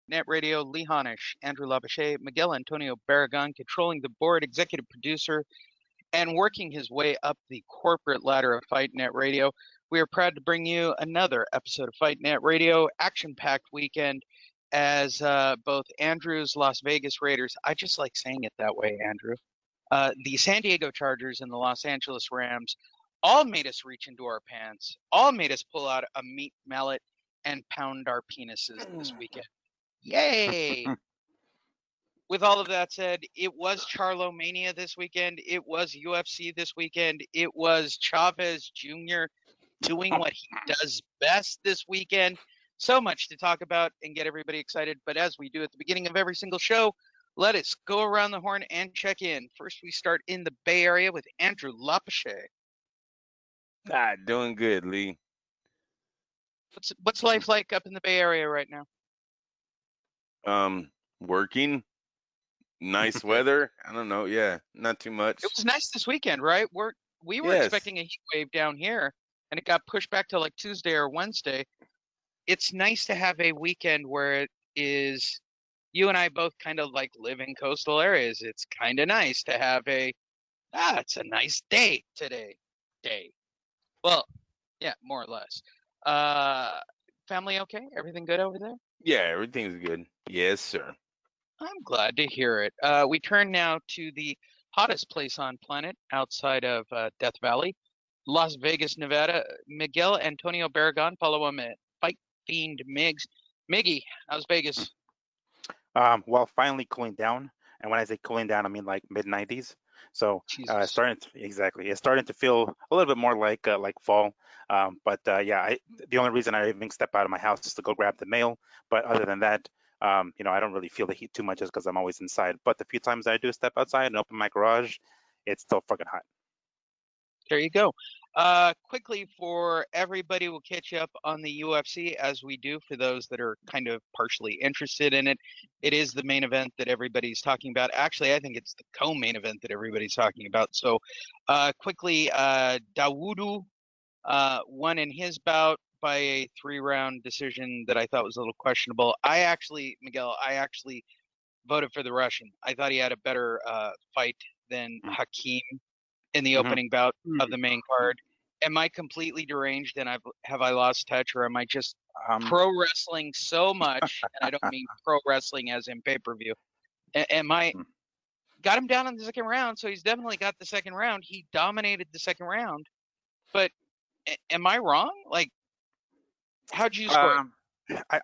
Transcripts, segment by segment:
Net Radio, Lee Honish, Andrew Labouche, Miguel Antonio Barragan, controlling the board, executive producer, and working his way up the corporate ladder of Fight Net Radio. We are proud to bring you another episode of Fight Net Radio, action-packed weekend, as both Andrew's Las Vegas Raiders, I just like saying it that way, Andrew, the San Diego Chargers and the Los Angeles Rams all made us reach into our pants, all made us pull out a meat mallet and pound our penises this weekend. Yay! With all of that said, it was CharlloMania this weekend. It was UFC this weekend. It was Chavez Jr. doing what he does best this weekend. So much to talk about and get everybody excited. But as we do at the beginning of every single show, let us go around the horn and check in. First, we start in the Bay Area with Andrew Labouche. Doing good, Lee. What's life like up in the Bay Area right now? Working. Nice weather. I don't know. Yeah, not too much. It was nice this weekend, right? We were expecting a heat wave down here, and it got pushed back to like Tuesday or Wednesday. It's nice to have a weekend where it is, you and I both kind of like live in coastal areas. It's kind of nice to have it's a nice day today. Well, yeah, more or less. Family okay? Everything good over there? Yeah, everything's good. Yes, sir. I'm glad to hear it. We turn now to the hottest place on planet outside of Death Valley, Las Vegas, Nevada. Miguel Antonio Barragan, follow him at Fight Fiend Migs. Miggy, how's Vegas? Well, finally cooling down. And when I say cooling down, I mean like mid-90s. So it's starting to feel a little bit more like fall. The only reason I even step out of my house is to go grab the mail. But other than that, I don't really feel the heat too much just because I'm always inside. But the few times I do step outside and open my garage, it's still fucking hot. There you go. Quickly for everybody, we'll catch you up on the UFC as we do for those that are kind of partially interested in it. It is the main event that everybody's talking about. Actually, I think it's the co-main event that everybody's talking about. So quickly, Dawodu won in his bout by a 3-round decision that I thought was a little questionable. Miguel, I actually voted for the Russian. I thought he had a better fight than Hakeem in the opening bout of the main card. Am I completely deranged and have I lost touch, or am I just pro wrestling so much? And I don't mean pro wrestling as in pay-per-view. Got him down in the second round, so he's definitely got the second round. He dominated the second round. But am I wrong? Like, how'd you score it?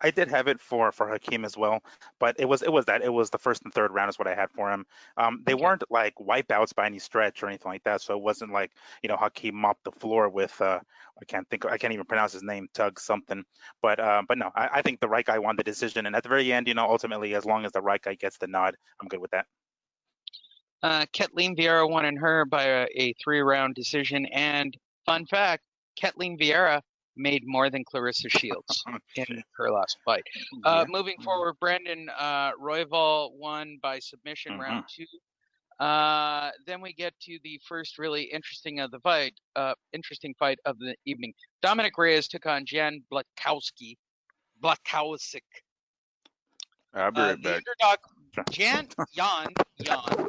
I did have it for Hakeem as well, but it was the first and third round is what I had for him. They weren't like wipeouts by any stretch or anything like that, so it wasn't like Hakeem mopped the floor with I can't even pronounce his name, Tug something. But no, I think the right guy won the decision, and at the very end, ultimately, as long as the right guy gets the nod, I'm good with that. Ketleen Vieira won in her by a 3-round decision, and fun fact, Ketleen Vieira made more than Clarissa Shields in her last fight. Moving forward, Brandon Royval won by submission round 2. Then we get to the first really interesting fight of the evening. Dominic Reyes took on Jan Blachowicz. I'll be right back. Underdog, Jan,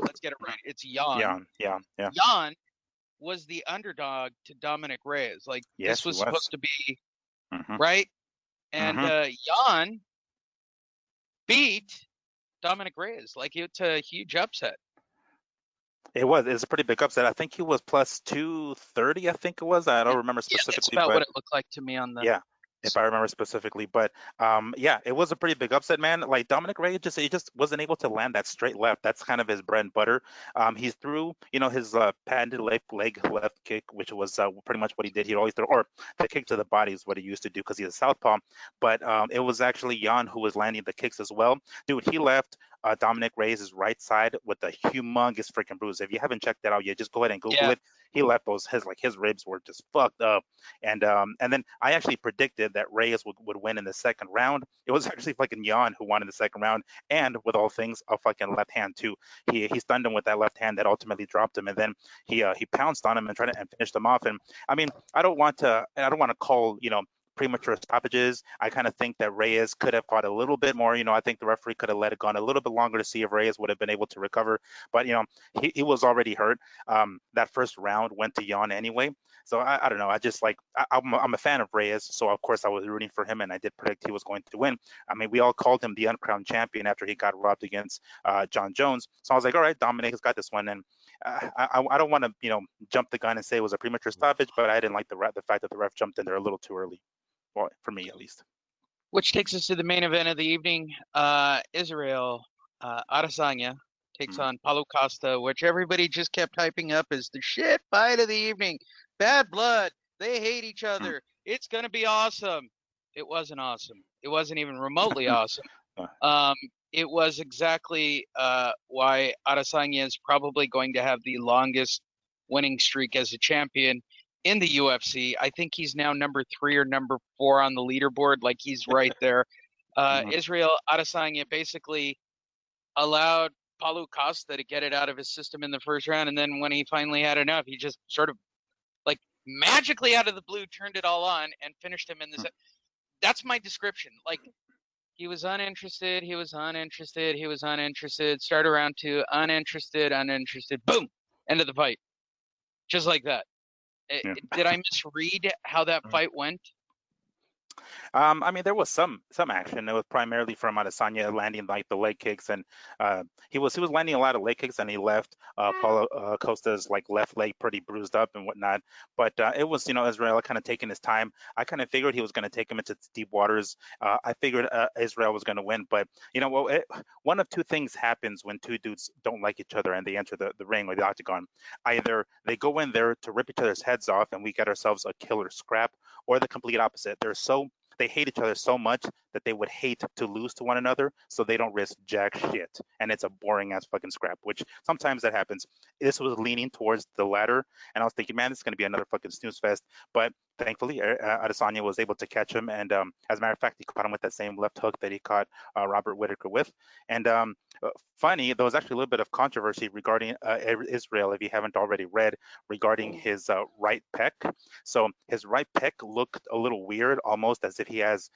let's get it right. It's Jan. Jan was the underdog to Dominic Reyes. Like, yes, this was supposed to be, right? And Jan beat Dominic Reyes. Like, it's a huge upset. It's a pretty big upset. I think he was plus 230, I think it was. I don't remember specifically. That's about what it looked like to me on the... Yeah. If I remember specifically, but it was a pretty big upset, man. Like Dominic Reyes he just wasn't able to land that straight left. That's kind of his bread and butter. He threw, his patented leg left kick, which was pretty much what he did. He'd always throw, or the kick to the body is what he used to do because he's a southpaw. But it was actually Jan who was landing the kicks as well. Dude, he left Dominic Reyes' right side with a humongous freaking bruise. If you haven't checked that out yet, just go ahead and Google it. He left his ribs were just fucked up. And then I actually predicted that Reyes would win in the second round. It was actually fucking Jan who won in the second round, and with all things, a fucking left hand too. He stunned him with that left hand that ultimately dropped him, and then he pounced on him and tried to finished him off. And I mean, I don't want to call premature stoppages. I kind of think that Reyes could have fought a little bit more. I think the referee could have let it go on a little bit longer to see if Reyes would have been able to recover. But, he was already hurt. That first round went to Yan anyway. So I don't know. I just I'm a fan of Reyes. So, of course, I was rooting for him, and I did predict he was going to win. I mean, we all called him the uncrowned champion after he got robbed against John Jones. So I was like, all right, Dominic has got this one. And I don't want to, jump the gun and say it was a premature stoppage, but I didn't like the fact that the ref jumped in there a little too early. Well, for me at least. Which takes us to the main event of the evening. Israel Adesanya takes on Paulo Costa, which everybody just kept hyping up as the shit fight of the evening. Bad blood. They hate each other. It's going to be awesome. It wasn't awesome. It wasn't even remotely awesome. It was exactly why Adesanya is probably going to have the longest winning streak as a champion in the UFC. I think he's now number 3 or number 4 on the leaderboard. Like, he's right there. Israel Adesanya basically allowed Paulo Costa to get it out of his system in the first round, and then when he finally had enough, he just sort of like magically out of the blue turned it all on and finished him in the That's my description. Like, he was uninterested, start around 2, uninterested, boom, end of the fight. Just like that. Did I misread how that fight went? I mean, there was some action. It was primarily from Adesanya landing like the leg kicks, and he was landing a lot of leg kicks, and he left Paulo Costa's like left leg pretty bruised up and whatnot. But it was Israel kind of taking his time. I kind of figured he was going to take him into deep waters. I figured Israel was going to win, but one of two things happens when two dudes don't like each other and they enter the ring or the octagon. Either they go in there to rip each other's heads off and we get ourselves a killer scrap, or the complete opposite. They hate each other so much that they would hate to lose to one another, so they don't risk jack shit. And it's a boring ass fucking scrap, which sometimes that happens. This was leaning towards the latter, and I was thinking, man, this is going to be another fucking snooze fest. But thankfully, Adesanya was able to catch him, and as a matter of fact, he caught him with that same left hook that he caught Robert Whittaker with. And funny, there was actually a little bit of controversy regarding Israel, if you haven't already read, regarding his right pec. So his right pec looked a little weird, almost as if he has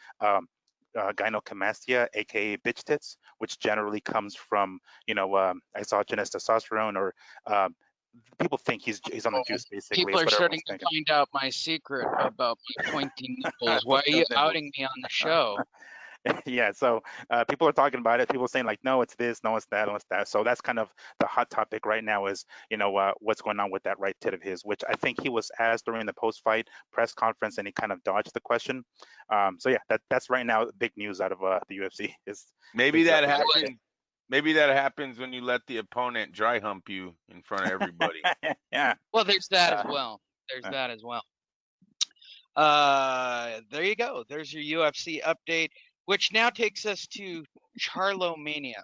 gynecomastia, aka bitch tits, which generally comes from exogenous testosterone, or people think he's on the juice, basically. People are starting to find out my secret about my pointy nipples. Why are you outing me on the show? Yeah, so people are talking about it. People are saying like, no, it's this, no, it's that, no, it's that. So that's kind of the hot topic right now is, what's going on with that right tit of his, which I think he was asked during the post-fight press conference, and he kind of dodged the question. So yeah, that's right now big news out of the UFC. Maybe that happens. Maybe that happens when you let the opponent dry hump you in front of everybody. Yeah. Well, there's that as well. That as well. There you go. There's your UFC update, which now takes us to CharlloMania.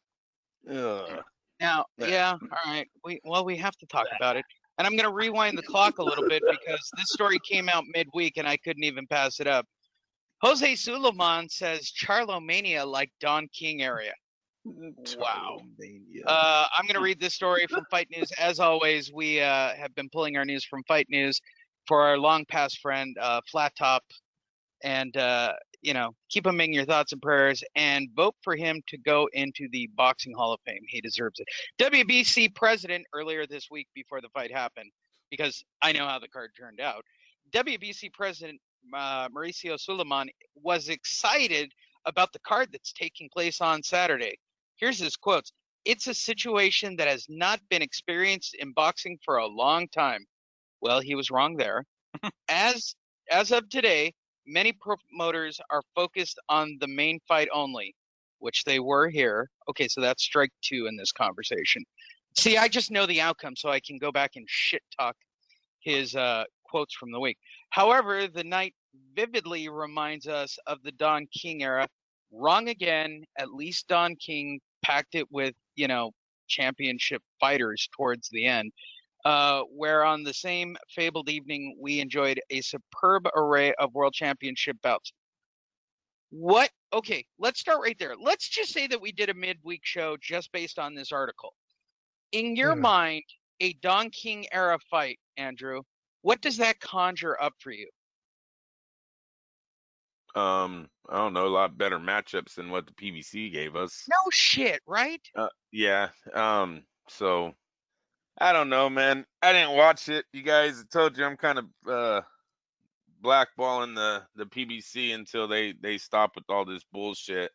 Now, yeah, all right. We have to talk about it. And I'm going to rewind the clock a little bit because this story came out midweek and I couldn't even pass it up. Jose Suleiman says CharlloMania like Don King area. Wow. I'm going to read this story from Fight News. As always, we have been pulling our news from Fight News for our long past friend, Flat Top. And, keep him in your thoughts and prayers and vote for him to go into the Boxing Hall of Fame. He deserves it. WBC president earlier this week before the fight happened, because I know how the card turned out. WBC president Mauricio Suleiman was excited about the card that's taking place on Saturday. Here's his quotes. "It's a situation that has not been experienced in boxing for a long time." Well, he was wrong there. As of today, many promoters are focused on the main fight only, which they were here. Okay, so that's strike 2 in this conversation. See, I just know the outcome, so I can go back and shit talk his quotes from the week. However, the night vividly reminds us of the Don King era. Wrong again. At least Don King packed it with, championship fighters towards the end. Where on the same fabled evening, we enjoyed a superb array of world championship bouts. What? Okay, let's start right there. Let's just say that we did a midweek show just based on this article. In your mind, a Don King era fight, Andrew, what does that conjure up for you? I don't know, a lot better matchups than what the PBC gave us. No shit, right? Yeah. So I don't know, man. I didn't watch it. You guys, I told you I'm kind of blackballing the PBC until they stop with all this bullshit.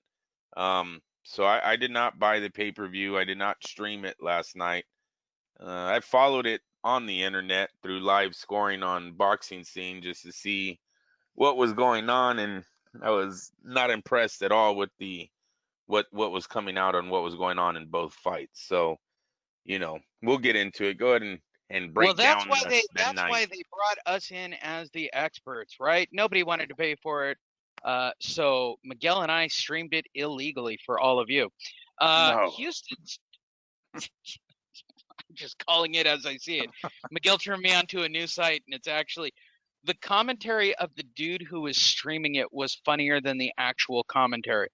So I did not buy the pay-per-view. I did not stream it last night. I followed it on the internet through live scoring on Boxing Scene just to see what was going on, and I was not impressed at all with what was coming out on what was going on in both fights. So, we'll get into it. Go ahead and break Well, that's down why the that's night. why they brought us in as the experts, right? Nobody wanted to pay for it. So Miguel and I streamed it illegally for all of you. No. Houston's just calling it as I see it. Miguel turned me onto a new site, and it's actually the commentary of the dude who was streaming it was funnier than the actual commentary.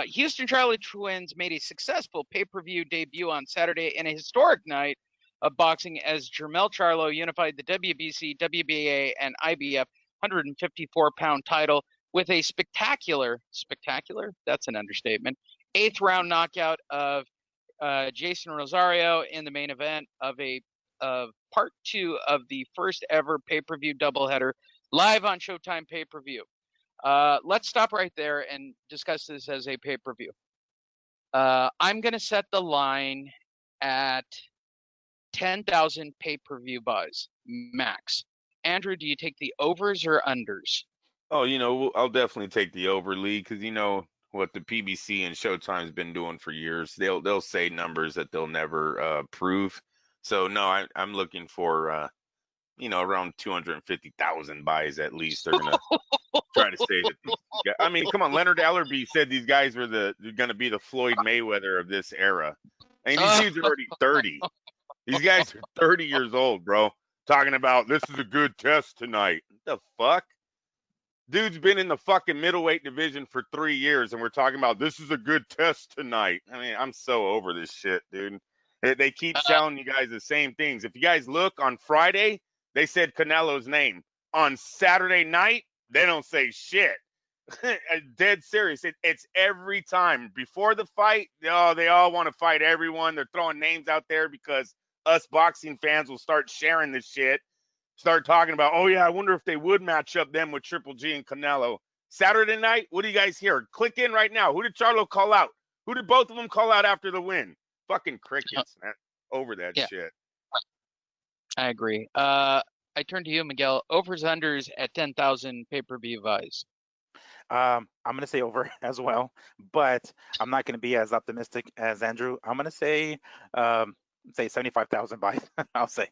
Houston Charlie Twins made a successful pay-per-view debut on Saturday in a historic night of boxing as Jermell Charlo unified the WBC, WBA, and IBF 154-pound title with a spectacular, that's an understatement, 8th round knockout of Jason Rosario in the main event of part 2 of the first ever pay-per-view doubleheader live on Showtime pay-per-view. Let's stop right there and discuss this as a pay-per-view. I'm going to set the line at 10,000 pay-per-view buys max. Andrew, do you take the overs or unders? Oh, I'll definitely take the over league because what the PBC and Showtime's been doing for years. They'll say numbers that they'll never prove. So no, I'm looking for around 250,000 buys at least. They're gonna try to say that. I mean, come on, Leonard Ellerby said these guys were gonna be the Floyd Mayweather of this era. I mean, these dudes are already 30. These guys are 30 years old, bro. Talking about this is a good test tonight. What the fuck? Dude's been in the fucking middleweight division for 3 years, and we're talking about this is a good test tonight. I mean, I'm so over this shit, dude. They keep telling you guys the same things. If you guys look on Friday, they said Canelo's name. On Saturday night, they don't say shit. Dead serious. It's every time. Before the fight, they all want to fight everyone. They're throwing names out there because us boxing fans will start sharing this shit. Start talking about, oh yeah, I wonder if they would match up them with Triple G and Canelo. Saturday night, what do you guys hear? Click in right now. Who did Charlo call out? Who did both of them call out after the win? Fucking crickets, man. Over that shit. I agree. I turn to you, Miguel. Overs, unders at 10,000 pay-per-view buys. I'm going to say over as well, but I'm not going to be as optimistic as Andrew. I'm going to say 75,000 buys. I'll say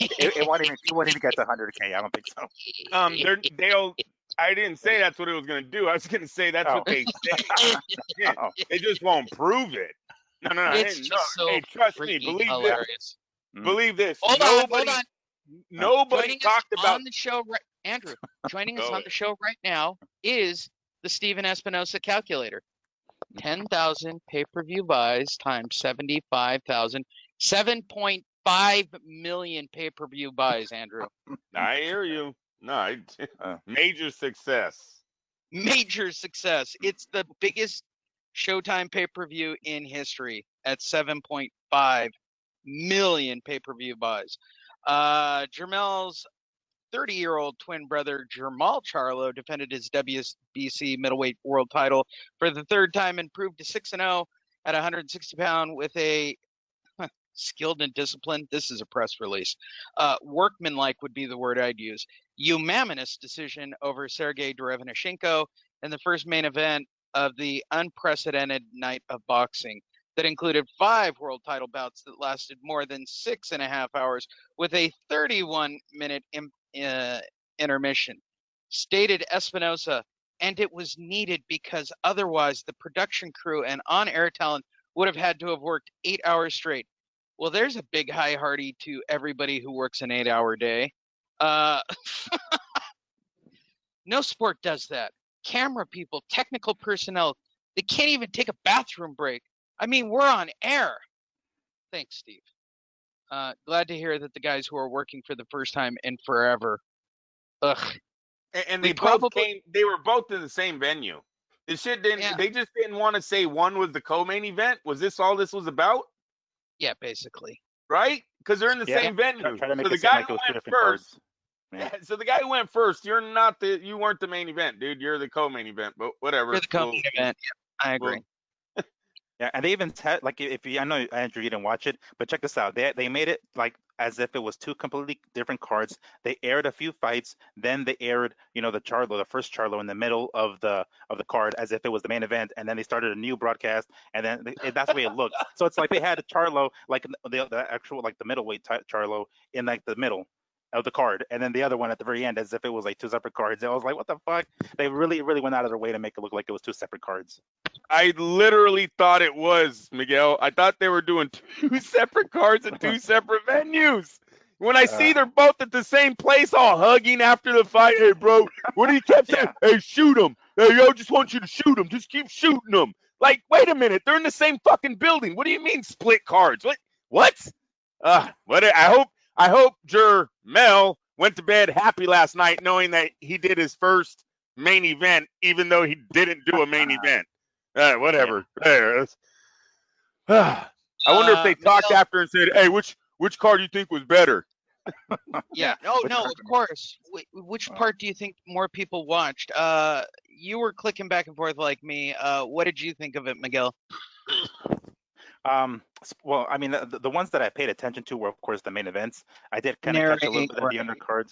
it won't even get to 100K. I don't think so. I didn't say that's what it was going to do. I was going to say that's what they say. They just won't prove it. No. It's just so hey, trust me. Believe hilarious. this. Believe this. Hold on. Nobody talked about on the show, Andrew. Joining us on the show right now is the Steven Espinosa calculator. 10,000 pay-per-view buys times 75,000, 7.5 million pay-per-view buys. Andrew, I hear you. No, major success. Major success. It's the biggest Showtime pay-per-view in history at 7.5 million pay-per-view buys. Jermell's 30-year-old twin brother Jermall Charlo defended his WBC middleweight world title for the third time and proved to 6-0 at 160 pound with a skilled and disciplined. This is a press release. Workmanlike would be the word I'd use. Unanimous decision over Sergey Derevyanchenko in the first main event of the unprecedented night of boxing that included 5 world title bouts that lasted more than 6.5 hours with a 31-minute intermission. Stated Espinosa, and it was needed because otherwise the production crew and on-air talent would have had to have worked 8 hours straight. Well, there's a big hi hardy to everybody who works an 8-hour day. No sport does that. Camera people, technical personnel, they can't even take a bathroom break. I mean, we're on air. Thanks, Steve. Glad to hear that the guys who are working for the first time in forever. And We they both probably came. They were both in the same venue. This shit didn't. yeah They just didn't want to say one was the co-main event. Was this all this was about? yeah basically Right? Because they're in the Yeah, same venue. try to So make the it seem guy like who it was two went different first. cards. Yeah. Yeah, so the guy who went first, you weren't the main event, dude. You're the co-main event. But you're whatever. the co-main event. Yeah, I agree. We'll Yeah, and they even had like if you I know Andrew you didn't watch it, but check this out. They made it like as if it was two completely different cards. They aired a few fights, then they aired the first Charlo in the middle of the card as if it was the main event, and then they started a new broadcast, and then that's the way it looked. So it's like they had a Charlo like the actual like the middleweight Charlo in like the middle of the card, and then the other one at the very end as if it was like two separate cards. I was like, what the fuck? They really really went out of their way to make it look like it was two separate cards. I literally thought it was, Miguel. I thought they were doing two separate cards at two separate venues. When I see they're both at the same place, all hugging after the fight. Hey, bro, what do you kept saying? Yeah. Hey, shoot him. Hey, yo, just want you to shoot him. Just keep shooting them. Like, wait a minute. They're in the same fucking building. What do you mean split cards? What? I hope Jermel went to bed happy last night knowing that he did his first main event, even though he didn't do a main event. Whatever. There. I wonder if they talked Miguel, after and said, "Hey, which card do you think was better?" yeah. Oh no, of course. Which part do you think more people watched? You were clicking back and forth like me. What did you think of it, Miguel? Well, I mean, the ones that I paid attention to were, of course, the main events. I did kind of catch a little bit of the undercards.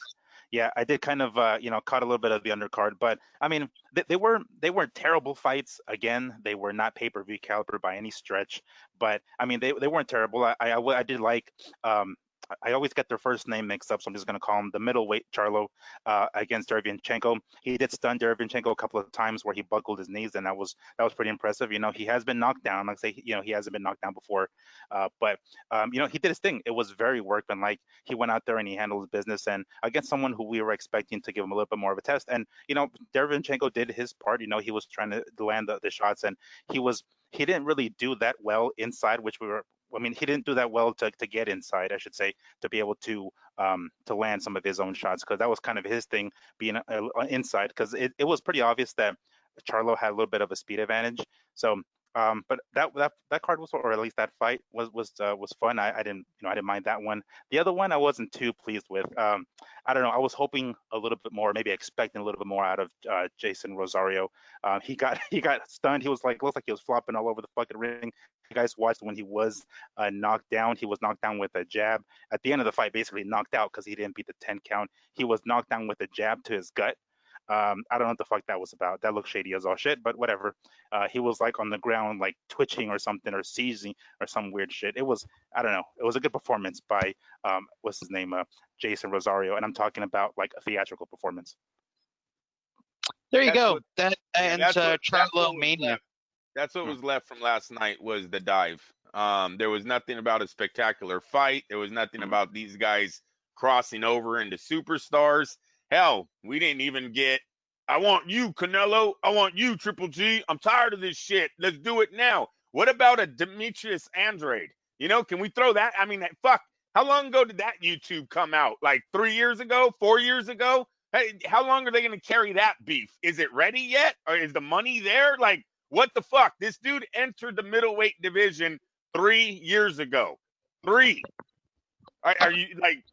Yeah, I did kind of, caught a little bit of the undercard, but I mean, they weren't terrible fights. Again, they were not pay-per-view caliber by any stretch, but I mean, they weren't terrible. I did like. I always get their first name mixed up, so I'm just going to call him the middleweight Charlo against Derevyanchenko. He did stun Derevyanchenko a couple of times where he buckled his knees, and that was pretty impressive. He has been knocked down. Like I say, he hasn't been knocked down before, but he did his thing. It was very workmanlike. He went out there and he handled his business, and against someone who we were expecting to give him a little bit more of a test. And Derevyanchenko did his part. He was trying to land the shots, and he didn't really do that well inside, which we were. I mean, he didn't do that well to get inside, I should say, to be able to land some of his own shots, because that was kind of his thing, being inside, because it was pretty obvious that Charlo had a little bit of a speed advantage. So, but that card was, or at least that fight was fun. I didn't mind that one. The other one I wasn't too pleased with. I don't know. I was hoping a little bit more, maybe expecting a little bit more out of Jason Rosario. He got stunned. He was like, looks like he was flopping all over the fucking ring. You guys watched when he was knocked down. He was knocked down with a jab. At the end of the fight, basically knocked out because he didn't beat the 10 count. He was knocked down with a jab to his gut. I don't know what the fuck that was about. That looked shady as all shit, but whatever. He was like on the ground, like twitching or something, or seizing or some weird shit. It was, I don't know. It was a good performance by, what's his name? Jason Rosario. And I'm talking about like a theatrical performance. There you go. That ends CharlloMania. That's what was left from last night was the dive. There was nothing about a spectacular fight. There was nothing about these guys crossing over into superstars. Hell, we didn't even get, I want you, Canelo. I want you, Triple G. I'm tired of this shit. Let's do it now. What about a Demetrius Andrade? Can we throw that? I mean, fuck. How long ago did that YouTube come out? Like 3 years ago? 4 years ago? Hey, how long are they going to carry that beef? Is it ready yet? Or is the money there? Like, what the fuck? This dude entered the middleweight division 3 years ago. 3. Are you like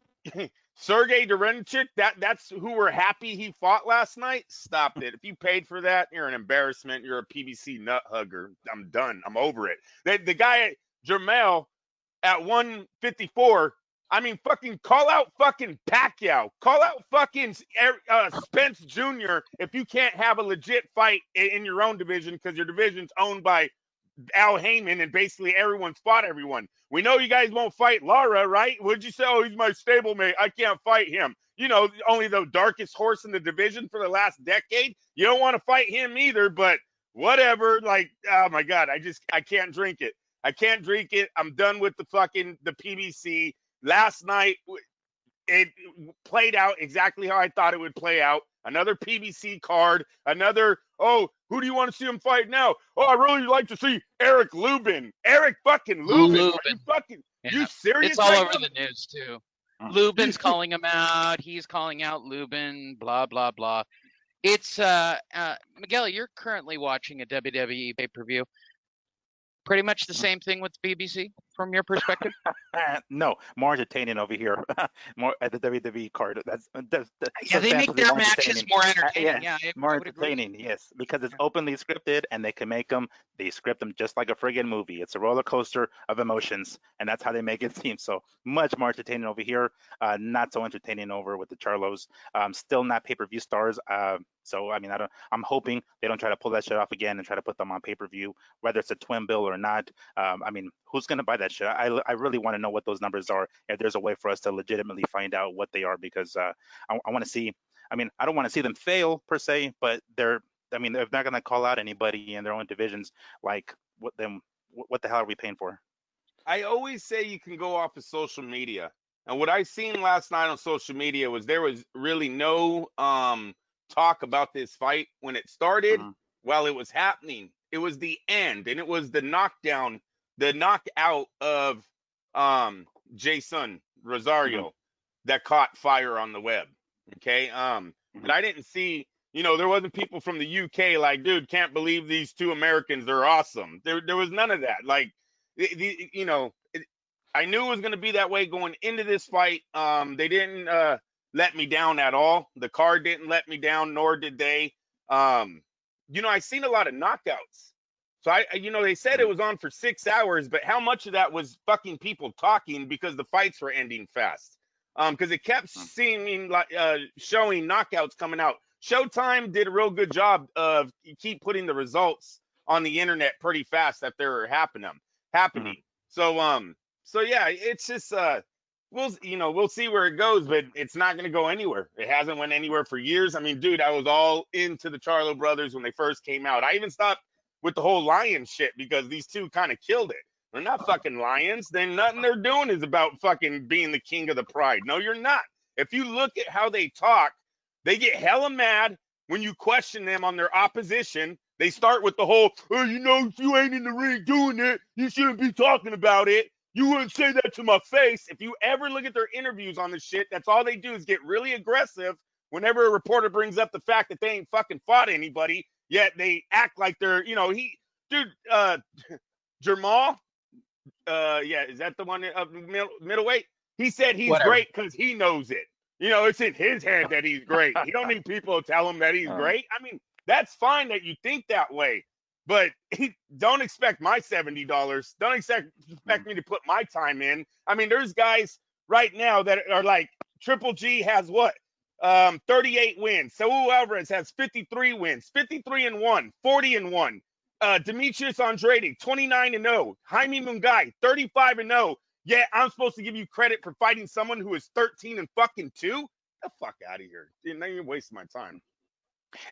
Sergey Derenchik? That's who we're happy he fought last night? Stop it. If you paid for that, you're an embarrassment. You're a PBC nut hugger. I'm done. I'm over it. The guy, Jermel, at 154, I mean, fucking call out fucking Pacquiao. Call out fucking Spence Jr. if you can't have a legit fight in your own division because your division's owned by Al Heyman and basically everyone's fought everyone. We know you guys won't fight Lara, right? What'd you say? Oh, he's my stablemate. I can't fight him. Only the darkest horse in the division for the last decade. You don't want to fight him either, but whatever. Like, oh my God, I can't drink it. I can't drink it. I'm done with the PBC. Last night, it played out exactly how I thought it would play out. Another PBC card. Another, who do you want to see him fight now? Oh, I really like to see Eric Lubin. Eric fucking Lubin. Are you serious? It's all over the news, too. Lubin's calling him out. He's calling out Lubin, blah, blah, blah. It's Miguel, you're currently watching a WWE pay-per-view. Pretty much the same thing with BBC from your perspective? No, more entertaining over here. More at the WWE card. That's Yeah, they make substantially their more matches entertaining. more entertaining. Yes, Yeah, more I would agree. entertaining. Yes, because it's Yeah. openly scripted, and they can make them. They script them just like a friggin' movie. It's a roller coaster of emotions, and that's how they make it seem. So much more entertaining over here. Not so entertaining over with the Charlos. Still not pay-per-view stars. So I mean, I'm hoping they don't try to pull that shit off again and try to put them on pay-per-view, whether it's a twin bill or not. I mean, who's going to buy that shit? I really want to know what those numbers are. If there's a way for us to legitimately find out what they are, because I want to see. I mean, I don't want to see them fail per se, but I mean, they're not going to call out anybody in their own divisions. Like, what the hell are we paying for? I always say you can go off of social media. And what I seen last night on social media was there was really no talk about this fight when it started while it was happening. It was the end, and it was the knockdown, the knockout of Jason Rosario that caught fire on the web. Okay. And I didn't see, there wasn't people from the UK like, dude, can't believe these two Americans are awesome. There was none of that. Like, I knew it was going to be that way going into this fight. They didn't let me down at all. The card didn't let me down, nor did they. I seen a lot of knockouts. So they said it was on for 6 hours, but how much of that was fucking people talking because the fights were ending fast? Because it kept seeming like showing knockouts coming out. Showtime did a real good job of keep putting the results on the internet pretty fast that they were happening. So yeah, it's just we'll see where it goes, but it's not going to go anywhere. It hasn't went anywhere for years. I mean, dude, I was all into the Charlo brothers when they first came out. I even stopped with the whole lion shit because these two kind of killed it. They're not fucking lions. Then nothing they're doing is about fucking being the king of the pride. No, you're not. If you look at how they talk, they get hella mad when you question them on their opposition. They start with the whole, oh, if you ain't in the ring doing it, you shouldn't be talking about it. You wouldn't say that to my face. If you ever look at their interviews on this shit, that's all they do is get really aggressive whenever a reporter brings up the fact that they ain't fucking fought anybody, yet they act like they're, Jamal, is that the one of middleweight? He said he's great because he knows it. It's in his head that he's great. He don't need people to tell him that he's great. I mean, that's fine that you think that way, but don't expect my $70. Don't expect me to put my time in. I mean, there's guys right now that are like, Triple G has what? 38 wins. Saul Alvarez has 53 wins, 53-1, 40-1. Demetrius Andrade, 29-0. Jaime Mungai, 35-0. Yeah, I'm supposed to give you credit for fighting someone who is 13-2. The fuck out of here. Dude, now you're wasting my time.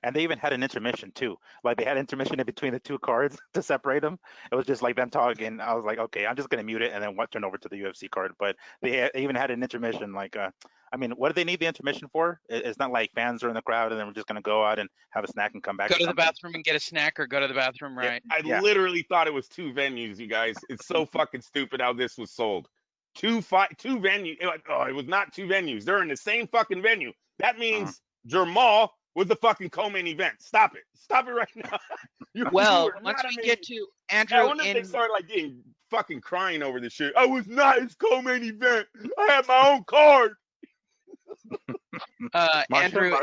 And they even had an intermission too. Like, they had intermission in between the two cards to separate them. It was just like them talking. I was like, okay, I'm just gonna mute it and then turn over to the UFC card. But they even had an intermission. Like, I mean, what do they need the intermission for? It's not like fans are in the crowd and then we're just gonna go out and have a snack and come back. Go to the bathroom and get a snack, or go to the bathroom, right? Yeah, I literally thought it was two venues, you guys. It's so fucking stupid how this was sold. Two venues. It was not two venues. They're in the same fucking venue. That means Jamal was the fucking co-main event. Stop it right now. Once we get to Andrew, I wonder if they started like getting fucking crying over this shit. I was not his co-main event. I had my own card. Andrew,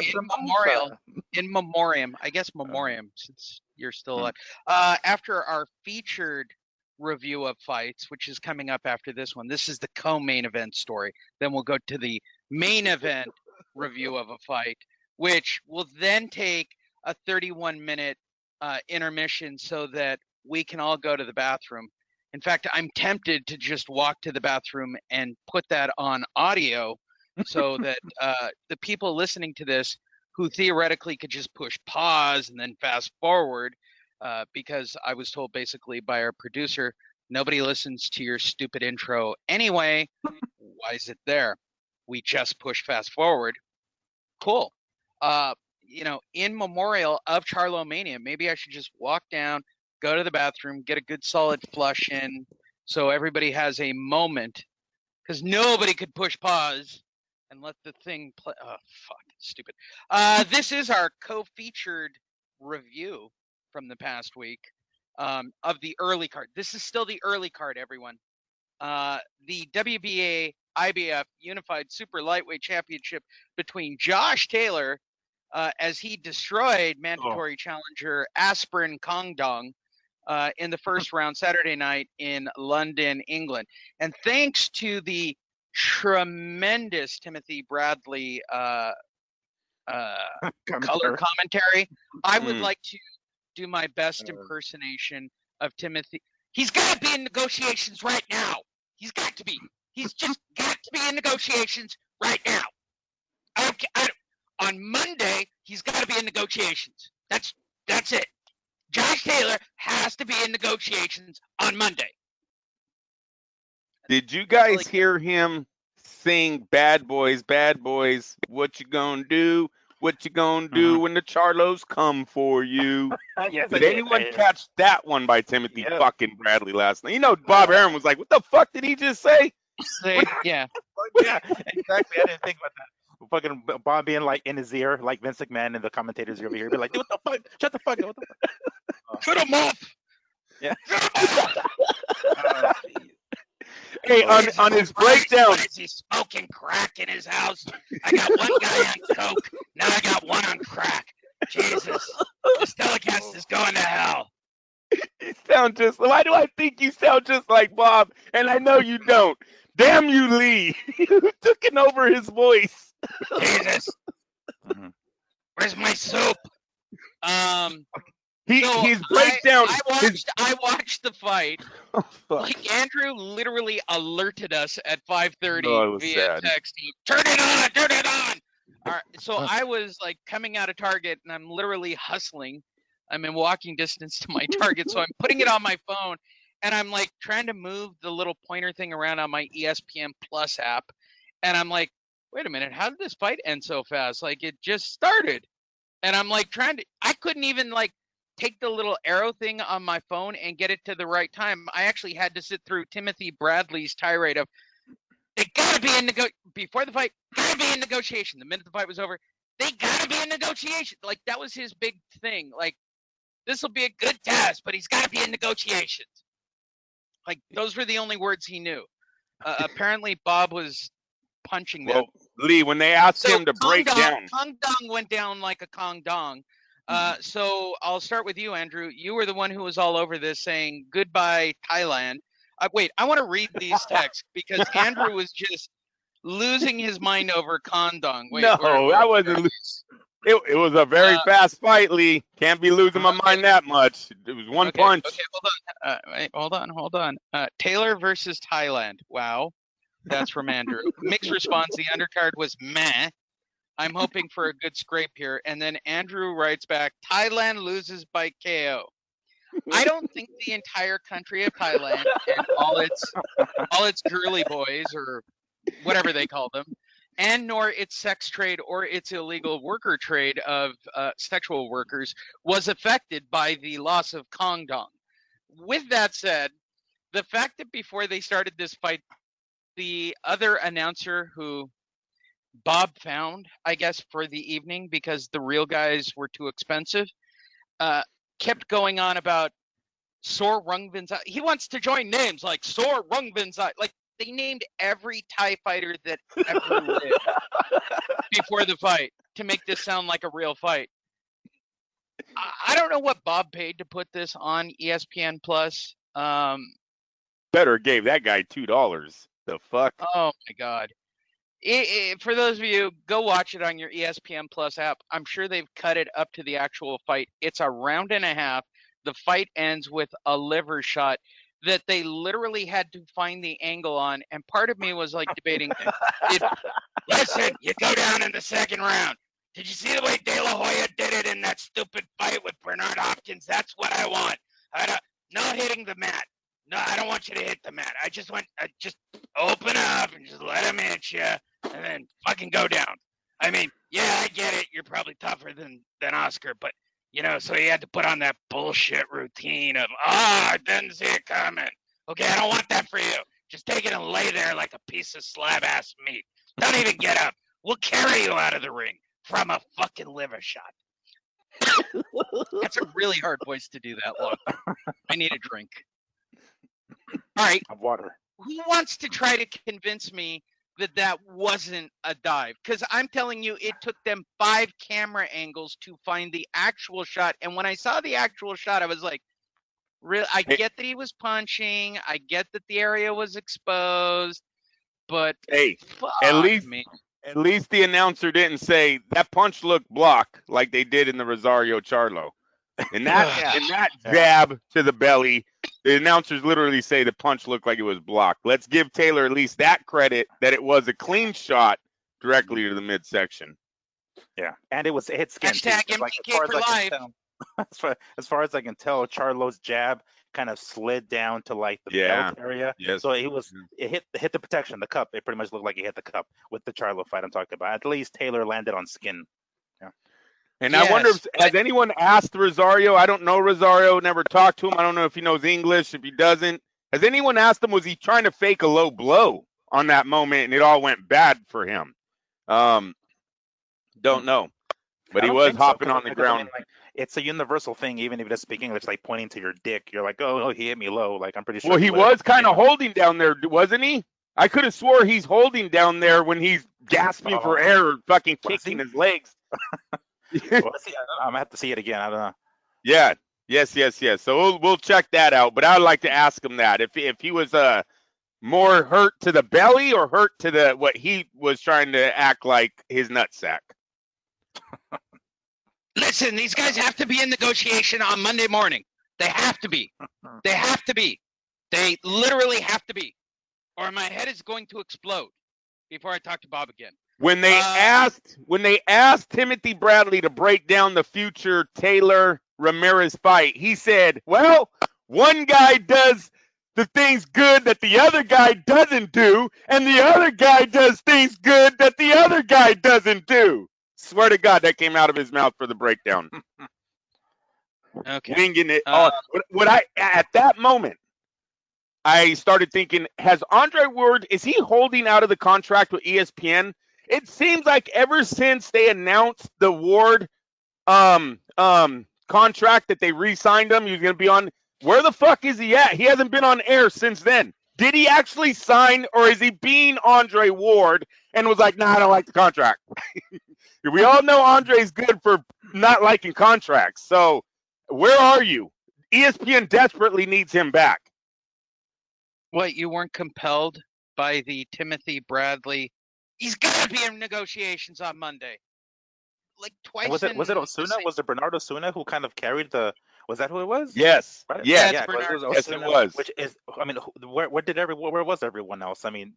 in memoriam, I guess memoriam, since you're still alive. After our featured review of fights, which is coming up after this one, this is the co-main event story. Then we'll go to the main event review of a fight, which will then take a 31-minute intermission so that we can all go to the bathroom. In fact, I'm tempted to just walk to the bathroom and put that on audio so that the people listening to this, who theoretically could just push pause and then fast forward, because I was told basically by our producer, nobody listens to your stupid intro anyway. Why is it there? We just push fast forward. Cool. In memorial of CharlloMania, maybe I should just walk down, go to the bathroom, get a good solid flush in, so everybody has a moment, because nobody could push pause and let the thing play. Oh, fuck. Stupid. This is our co-featured review from the past week of the early card. This is still the early card, everyone. The WBA IBF Unified Super Lightweight Championship between Josh Taylor, as he destroyed mandatory challenger Aspirin-KongdongMania in the first round Saturday night in London, England. And thanks to the tremendous Timothy Bradley color commentary, I would like to do my best impersonation of Timothy. He's got to be in negotiations right now. He's got to be. He's just got to be in negotiations right now. On Monday, he's got to be in negotiations. That's it. Josh Taylor has to be in negotiations on Monday. Did you guys hear him sing "Bad Boys, Bad Boys"? What you gonna do? What you gonna do when the Charlos come for you? Yes, Did anyone catch that one by Timothy fucking Bradley last night? You know, Bob Aaron was like, "What the fuck did he just say?" Yeah, exactly. I didn't think about that. Fucking Bob being like in his ear, like Vince McMahon and the commentators over here, be like, "What the fuck? Shut the fuck up! What the fuck?" Cut him off. Yeah. Hey, on his breakdown, Is he smoking crack in his house? I got one guy on coke. Now I got one on crack. Jesus, this telecast is going to hell. you sound just. Why do I think you sound just like Bob? And I know you don't. Damn you, Lee! You took over his voice. Jesus, where's my soup? His breakdown. I watched the fight. Oh, like Andrew literally alerted us at 5:30 via sad. text. Turn it on, turn it on. All right, so I was like coming out of Target, and I'm literally hustling. I'm in walking distance to my Target, so I'm putting it on my phone, and I'm like trying to move the little pointer thing around on my ESPN Plus app, and I'm like, wait a minute, how did this fight end so fast? Like it just started, and I'm like I couldn't even like take the little arrow thing on my phone and get it to the right time. I actually had to sit through Timothy Bradley's tirade of they gotta be in before the fight, gotta be in negotiation. The minute the fight was over, they gotta be in negotiation. Like that was his big thing. Like this will be a good test, but he's gotta be in negotiations. Like those were the only words he knew. Apparently Bob was punching them. Well, Lee, when they asked him to break down, Kongdong went down like a Kongdong. So I'll start with you, Andrew. You were the one who was all over this saying goodbye, Thailand. Wait, I want to read these texts because Andrew was just losing his mind over Kongdong. Wait, I wasn't. It was a very fast fight, Lee. Can't be losing my mind that much. It was one punch. Okay, hold on. Taylor versus Thailand. Wow, that's from Andrew. Mixed response. The undercard was meh. I'm hoping for a good scrape here. And then Andrew writes back, Thailand loses by KO. I don't think the entire country of Thailand and all its girly boys or whatever they call them, and nor its sex trade or its illegal worker trade of sexual workers was affected by the loss of Kongdong. With that said, the fact that before they started this fight, the other announcer who Bob found, I guess, for the evening because the real guys were too expensive, kept going on about Sor Rungvisai. He wants to join names like Sor Rungvisai. Like they named every Thai fighter that ever lived before the fight to make this sound like a real fight. I don't know what Bob paid to put this on ESPN Plus. Better gave that guy $2. The fuck? Oh my God. For those of you, go watch it on your ESPN Plus app. I'm sure they've cut it up to the actual fight. It's a round and a half. The fight ends with a liver shot that they literally had to find the angle on. And part of me was like debating, listen, you go down in the second round. Did you see the way De La Hoya did it in that stupid fight with Bernard Hopkins? That's what I want. Not hitting the mat. No, I don't want you to hit the mat. I just open up and just let him hit you and then fucking go down. I mean, yeah, I get it. You're probably tougher than Oscar, but, so he had to put on that bullshit routine of, I didn't see it coming. Okay, I don't want that for you. Just take it and lay there like a piece of slab-ass meat. Don't even get up. We'll carry you out of the ring. from a fucking liver shot. That's a really hard voice to do that long. I need a drink. All right. Water. Who wants to try to convince me that wasn't a dive? Because I'm telling you, it took them 5 camera angles to find the actual shot. And when I saw the actual shot, I was like, I get that he was punching. I get that the area was exposed. But fuck, at least man. At least the announcer didn't say that punch looked blocked like they did in the Rosario Charlo. And that jab to the belly, the announcers literally say the punch looked like it was blocked. Let's give Taylor at least that credit that it was a clean shot directly to the midsection. Yeah, and it hit skin. Hashtag MPK for life. As far as I can tell, Charlo's jab kind of slid down to like the belt area. Yes. So it hit the protection, the cup. It pretty much looked like it hit the cup with the Charlo fight I'm talking about. At least Taylor landed on skin. Yeah. And I wonder has anyone asked Rosario? I don't know Rosario, never talked to him. I don't know if he knows English, if he doesn't. Has anyone asked him, was he trying to fake a low blow on that moment and it all went bad for him? Don't know. But he was hopping on the ground. I mean, like, it's a universal thing, even if it doesn't speak English, like pointing to your dick. You're like, oh, he hit me low. Like, I'm pretty sure. Well, he was kind of holding down there, wasn't he? I could have swore he's holding down there when he's gasping for air or fucking kicking his legs. I'm going to have to see it again. I don't know. Yeah. Yes. So we'll check that out. But I would like to ask him that. If he was more hurt to the belly or hurt to what he was trying to act like his nutsack. Listen, these guys have to be in negotiation on Monday morning. They have to be. They have to be. They literally have to be. Or my head is going to explode before I talk to Bob again. When they asked Timothy Bradley to break down the future Taylor Ramirez fight, he said, well, one guy does the things good that the other guy doesn't do, and the other guy does things good that the other guy doesn't do. Swear to God, that came out of his mouth for the breakdown. Okay. Winging it. At that moment, I started thinking, has Andre Ward, is he holding out of the contract with ESPN? It seems like ever since they announced the Ward contract that they re-signed him, he was going to be on. Where the fuck is he at? He hasn't been on air since then. Did he actually sign, or is he being Andre Ward and was like, nah, I don't like the contract? We all know Andre's good for not liking contracts. So where are you? ESPN desperately needs him back. What, you weren't compelled by the Timothy Bradley? He's got to be in negotiations on Monday. Like twice. Was it Osuna? Was it Bernardo Osuna who kind of carried the? Was that who it was? Yes. Right? Yes. Yeah, Yes, it was. Which is, I mean, where was everyone else? I mean,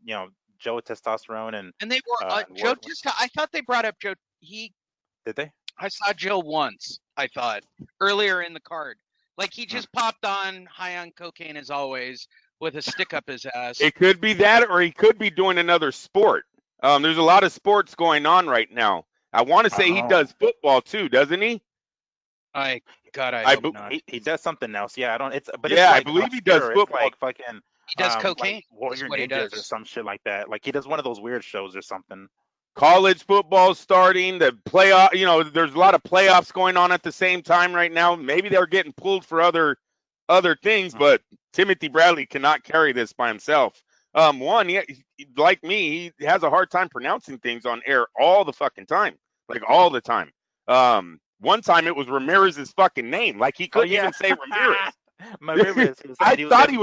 Joe Testosterone and they were Joe. I thought they brought up Joe. Did they? I saw Joe once. I thought earlier in the card, like he just popped on high on cocaine as always with a stick up his ass. It could be that, or he could be doing another sport. There's a lot of sports going on right now. I want to say he does football too, doesn't he? I hope not. He does something else. Yeah, I don't. I believe he does football. Like fucking. He does cocaine. Like Warrior Ninjas or some shit like that. Like he does one of those weird shows or something. College football starting, the playoff. There's a lot of playoffs going on at the same time right now. Maybe they're getting pulled for other things, but Timothy Bradley cannot carry this by himself. Like me, he has a hard time pronouncing things on air all the fucking time, like all the time. One time it was Ramirez's fucking name, like he couldn't even say Ramirez. I thought he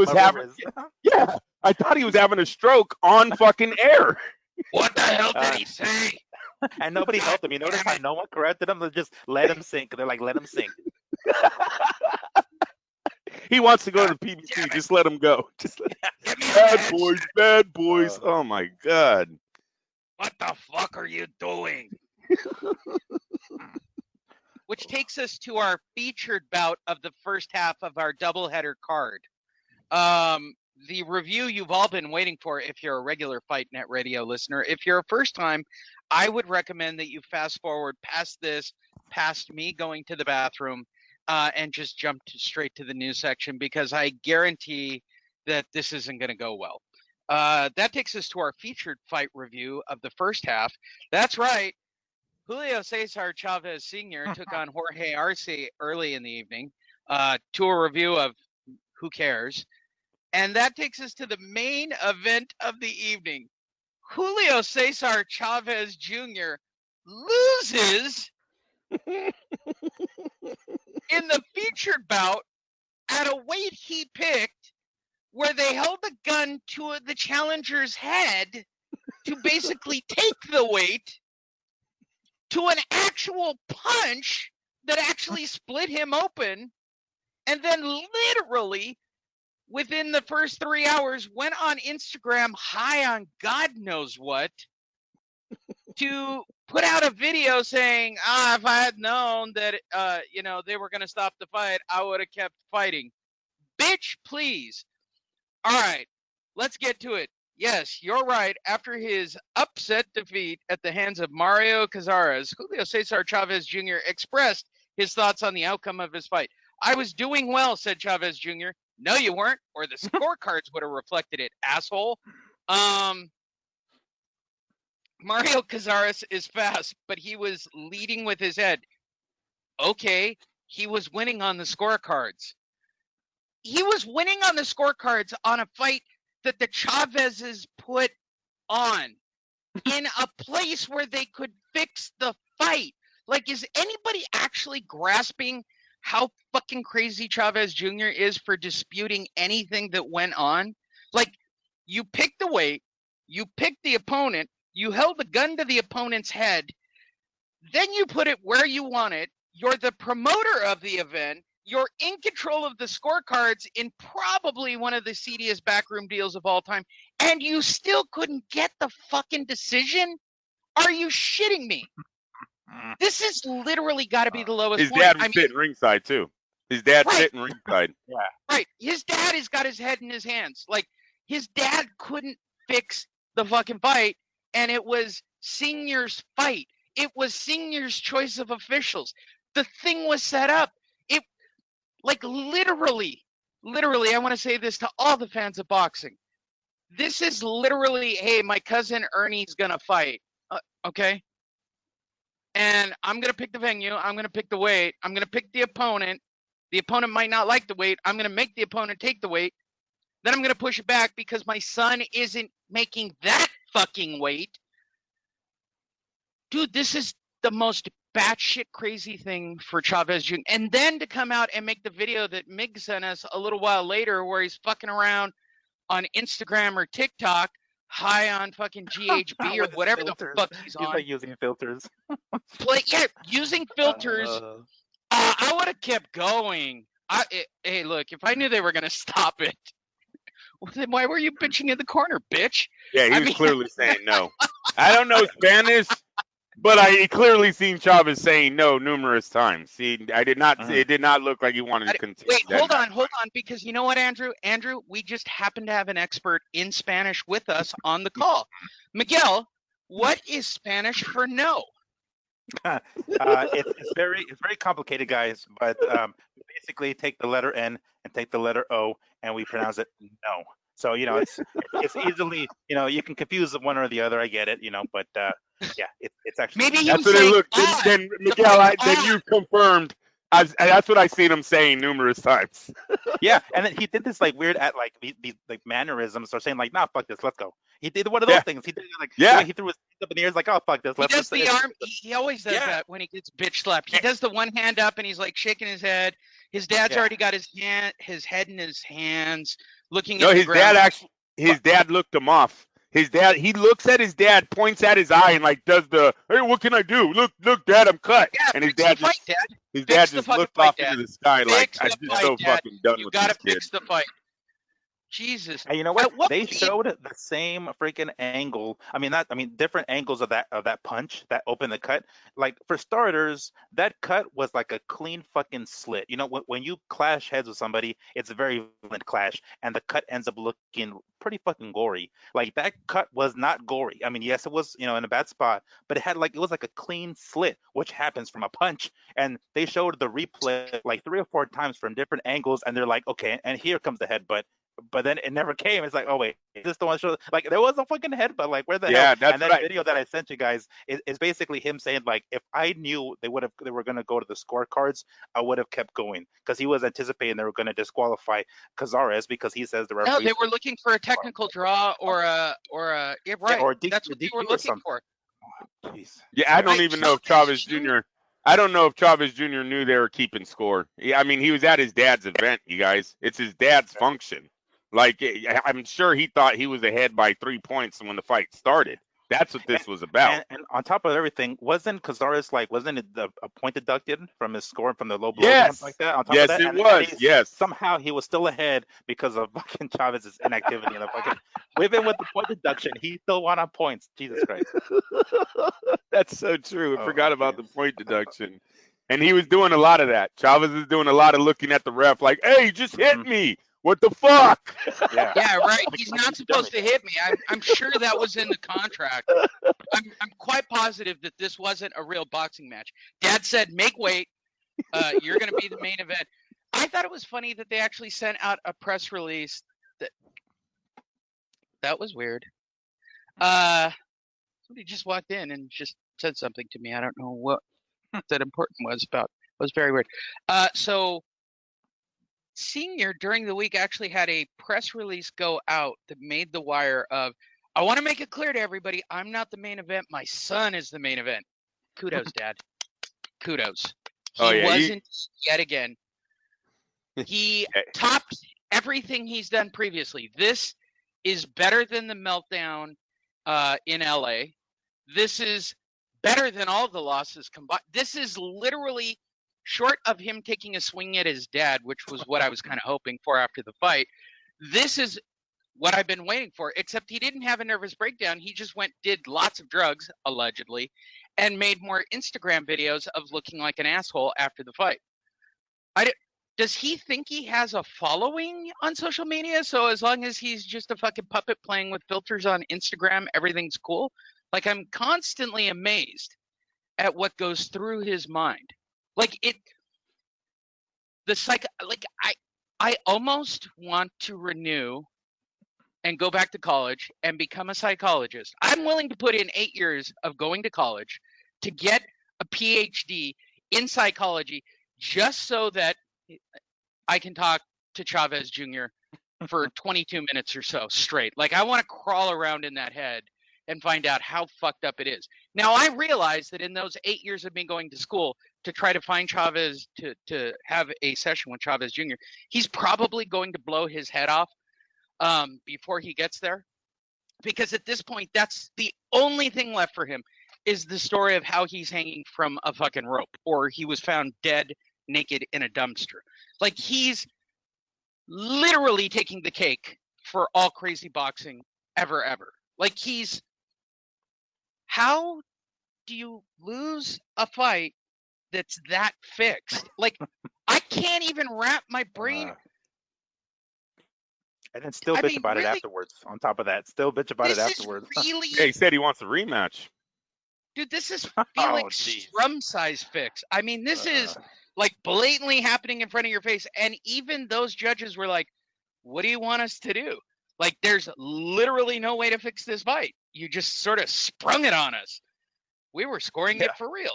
was having a stroke on fucking air. What the hell did he say? And nobody helped him. You notice how no one corrected him? They just let him sink. They're like, let him sink. He wants to go to the PBC. Just let him go. Just bad boys. Oh my God. What the fuck are you doing? Which takes us to our featured bout of the first half of our doubleheader card. The review you've all been waiting for if you're a regular Fight Net Radio listener. If you're a first time, I would recommend that you fast forward past me going to the bathroom, and just jump straight to the news section, because I guarantee that this isn't going to go well. That takes us to our featured fight review of the first half. That's right. Julio Cesar Chavez Sr. took on Jorge Arce early in the evening to a review of Who Cares? And that takes us to the main event of the evening. Julio Cesar Chavez Jr. loses in the featured bout at a weight he picked where they held the gun to the challenger's head to basically take the weight to an actual punch that actually split him open, and then literally within the first 3 hours went on Instagram high on God knows what to put out a video saying, if I had known that, they were going to stop the fight, I would have kept fighting. Bitch, please. All right, let's get to it. Yes, you're right. After his upset defeat at the hands of Mario Cazares, Julio Cesar Chavez Jr. expressed his thoughts on the outcome of his fight. I was doing well, said Chavez Jr. No, you weren't, or the scorecards would have reflected it, asshole. Mario Cazares is fast, but he was leading with his head. Okay, he was winning on the scorecards. He was winning on the scorecards on a fight that the Chavezes put on in a place where they could fix the fight. Like, is anybody actually grasping how fucking crazy Chavez Jr. is for disputing anything that went on? Like, you picked the weight, you picked the opponent, you held the gun to the opponent's head, then you put it where you want it. You're the promoter of the event. You're in control of the scorecards in probably one of the seediest backroom deals of all time, and you still couldn't get the fucking decision? Are you shitting me? This has literally got to be the lowest His point. dad was sitting ringside too. His dad's sitting ringside. Yeah. Right. His dad has got his head in his hands. Like, his dad couldn't fix the fucking fight, and it was Senior's fight. It was Senior's choice of officials. The thing was set up. It, like, literally, I want to say this to all the fans of boxing. This is literally, hey, my cousin Ernie's going to fight. Okay? And I'm going to pick the venue. I'm going to pick the weight. I'm going to pick the opponent. The opponent might not like the weight. I'm going to make the opponent take the weight. Then I'm going to push it back because my son isn't making that fucking weight. Dude, this is the most batshit crazy thing for Chavez Jr. And then to come out and make the video that Mig sent us a little while later where he's fucking around on Instagram or TikTok high on fucking GHB or whatever the fuck he's on. He's like using filters. Using filters. I would have kept going. Hey, look, if I knew they were going to stop it, then why were you bitching in the corner, bitch? Yeah, he was clearly saying no. I don't know Spanish, but I clearly seen Chavez saying no numerous times. I did not. It did not look like he wanted to continue. Wait, hold on, because you know what, Andrew? Andrew, we just happen to have an expert in Spanish with us on the call. Miguel, what is Spanish for no? It's very complicated, guys. But we basically take the letter N and take the letter O, and we pronounce it no. So it's easily you can confuse the one or the other. I get it, but yeah, it's actually maybe that's what it looked. Then Miguel, then you confirmed. That's what I seen him saying numerous times. Yeah, and then he did this like weird at like these like mannerisms, or saying like, nah, fuck this, let's go. He did one of those things. He did like he threw his hands up in the air, like, oh fuck this. He does the arm. He always does that when he gets bitch slapped. He does the one hand up and he's like shaking his head. His dad's already got his head in his hands, looking at the ground. His dad looked him off. His dad, he looks at his dad, points at his eye, and like does the, hey, what can I do? Look, Dad, I'm cut. Yeah, and his dad just looked off into the sky like, I'm just so fucking done with this kid. You gotta fix the fight. Jesus. And you know what? They showed the same freaking angle. Different angles of that punch that opened the cut. Like, for starters, that cut was like a clean fucking slit. When you clash heads with somebody, it's a very violent clash, and the cut ends up looking pretty fucking gory. Like, that cut was not gory. Yes, it was, in a bad spot, but it was like a clean slit, which happens from a punch. And they showed the replay like 3 or 4 times from different angles, and they're like, okay, and here comes the headbutt. but then it never came. It's like, oh wait, is this the one show? Like there was a fucking headbutt. Like where the hell? Yeah, that's And that what video that I sent you guys is basically him saying like, if I knew they were gonna go to the scorecards, I would have kept going because he was anticipating they were gonna disqualify Cazares because he says the No, they referees were looking for a technical draw or a yeah, right. or That's what they were DQ or looking something. for. Jeez. Yeah, I don't Right. even know if Chavez Jr. I don't know if Chavez Jr. knew they were keeping score. Yeah, I mean, he was at his dad's event, you guys. It's his dad's function. Like, I'm sure he thought he was ahead by 3 points when the fight started. That's what this was about. And on top of everything, wasn't Cazares like wasn't it a point deducted from his score from the low blows or something Yes. like that? On top of Yes, that, it and was. Yes. somehow he was still ahead because of fucking Chavez's inactivity and the fucking even with the point deduction, he still won on points. Jesus Christ. That's so true. I Oh, forgot about okay. the point deduction. And he was doing a lot of that. Chavez is doing a lot of looking at the ref like, hey, just hit me. What the fuck? Yeah. Yeah, right. He's not supposed to hit me. I'm sure that was in the contract. I'm quite positive that this wasn't a real boxing match. Dad said, make weight. You're going to be the main event. I thought it was funny that they actually sent out a press release. That was weird. Somebody just walked in and just said something to me. I don't know what that important was about. It was very weird. So Senior during the week actually had a press release go out that made the wire of, I want to make it clear to everybody, I'm not the main event. My son is the main event. Kudos, Dad. Kudos. He wasn't yet again. He topped everything he's done previously. This is better than the meltdown in LA. This is better than all the losses combined. This is literally short of him taking a swing at his dad, which was what I was kind of hoping for after the fight. This is what I've been waiting for, except he didn't have a nervous breakdown. He just did lots of drugs, allegedly, and made more Instagram videos of looking like an asshole after the fight. Does he think he has a following on social media? So as long as he's just a fucking puppet playing with filters on Instagram, everything's cool? Like, I'm constantly amazed at what goes through his mind. I almost want to renew and go back to college and become a psychologist. I'm willing to put in 8 years of going to college to get a PhD in psychology just so that I can talk to Chavez Jr. for 22 minutes or so straight. Like, I want to crawl around in that head and find out how fucked up it is. Now, I realize that in those 8 years of me going to school to try to find Chavez, to have a session with Chavez Jr., he's probably going to blow his head off before he gets there. Because at this point, that's the only thing left for him is the story of how he's hanging from a fucking rope or he was found dead, naked in a dumpster. Like, he's literally taking the cake for all crazy boxing ever. Like, how do you lose a fight that's that fixed? Like, I can't even wrap my brain. And then still bitch about it afterwards. On top of that, still bitch about it afterwards. Really, yeah, he said he wants a rematch. Dude, this is Felix Strum size fix. I mean, this is like blatantly happening in front of your face. And even those judges were like, what do you want us to do? Like, there's literally no way to fix this fight. You just sort of sprung it on us. We were scoring it for real.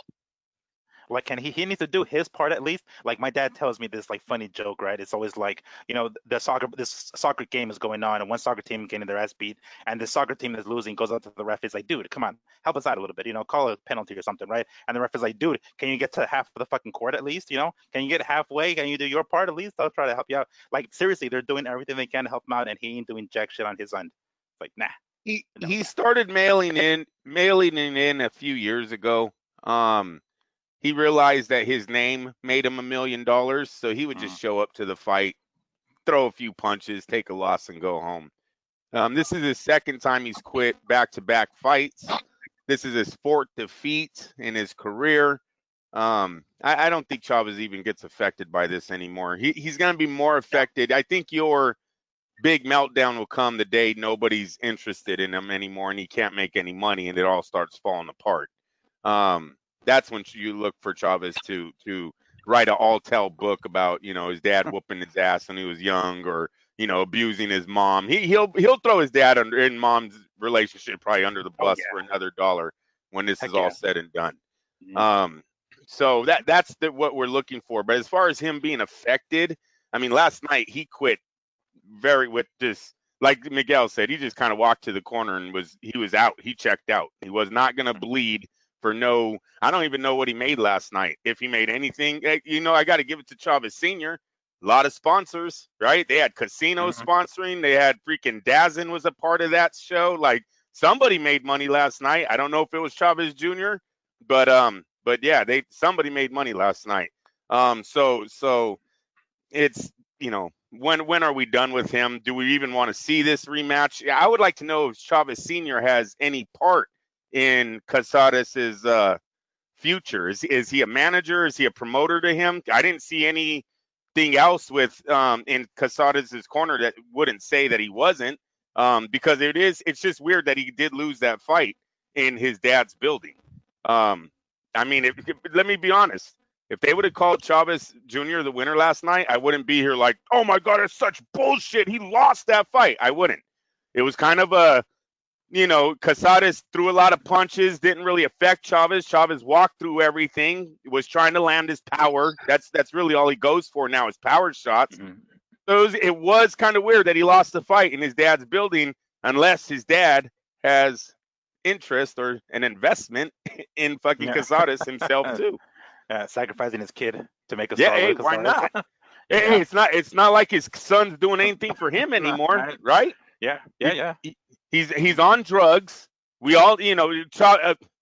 Like, can he needs to do his part at least? Like, my dad tells me this like funny joke, right? It's always like, you know, this soccer game is going on, and one soccer team getting their ass beat, and the soccer team that's losing goes up to the ref. Is like, dude, come on, help us out a little bit, you know, call a penalty or something, right? And the ref is like, dude, can you get to half of the fucking court at least? You know, can you get halfway? Can you do your part at least? I'll try to help you out. Like, seriously, they're doing everything they can to help him out, and he ain't doing jack shit on his end. It's like, nah. He started mailing in a few years ago. He realized that his name made him $1 million, so he would just show up to the fight, throw a few punches, take a loss, and go home. This is his second time he's quit back-to-back fights. This is his fourth defeat in his career. I don't think Chavez even gets affected by this anymore. He's going to be more affected. I think your big meltdown will come the day nobody's interested in him anymore and he can't make any money and it all starts falling apart. That's when you look for Chavez to write an all-tell book about, you know, his dad whooping his ass when he was young, or, abusing his mom. He'll throw his dad and mom's relationship probably under the Oh bus for yeah. another dollar when this is Heck all yeah. said and done. Mhm. So that's what we're looking for. But as far as him being affected, I mean, last night he quit with this, like Miguel said, he just kind of walked to the corner and he was out. He checked out. He was not going to bleed for no. I don't even know what he made last night. If he made anything, I got to give it to Chavez Senior. A lot of sponsors, right? They had casinos Mhm. sponsoring. They had freaking Dazen was a part of that show. Like somebody made money last night. I don't know if it was Chavez Jr., but yeah, somebody made money last night. So it's when are we done with him? Do we even want to see this rematch? Yeah, I would like to know if Chavez Senior has any part in Casades's future. Is he a manager? Is he a promoter to him? I didn't see anything else with in Casades's corner that wouldn't say that he wasn't, because it's just weird that he did lose that fight in his dad's building. I mean, let me be honest. If they would have called Chavez Jr. the winner last night, I wouldn't be here like, oh my God, it's such bullshit. He lost that fight. I wouldn't. It was kind of Casares threw a lot of punches, didn't really affect Chavez. Chavez walked through everything, was trying to land his power. That's really all he goes for now is power shots. Mhm. So it was kind of weird that he lost the fight in his dad's building, unless his dad has interest or an investment in fucking Yeah. Casares himself too. Sacrificing his kid to make a Yeah, star hey, with why Casares. not? Hey, Yeah. it's not like his son's doing anything for him Right. anymore, Right. right? Yeah. Yeah. He, Yeah. he's on drugs. We all,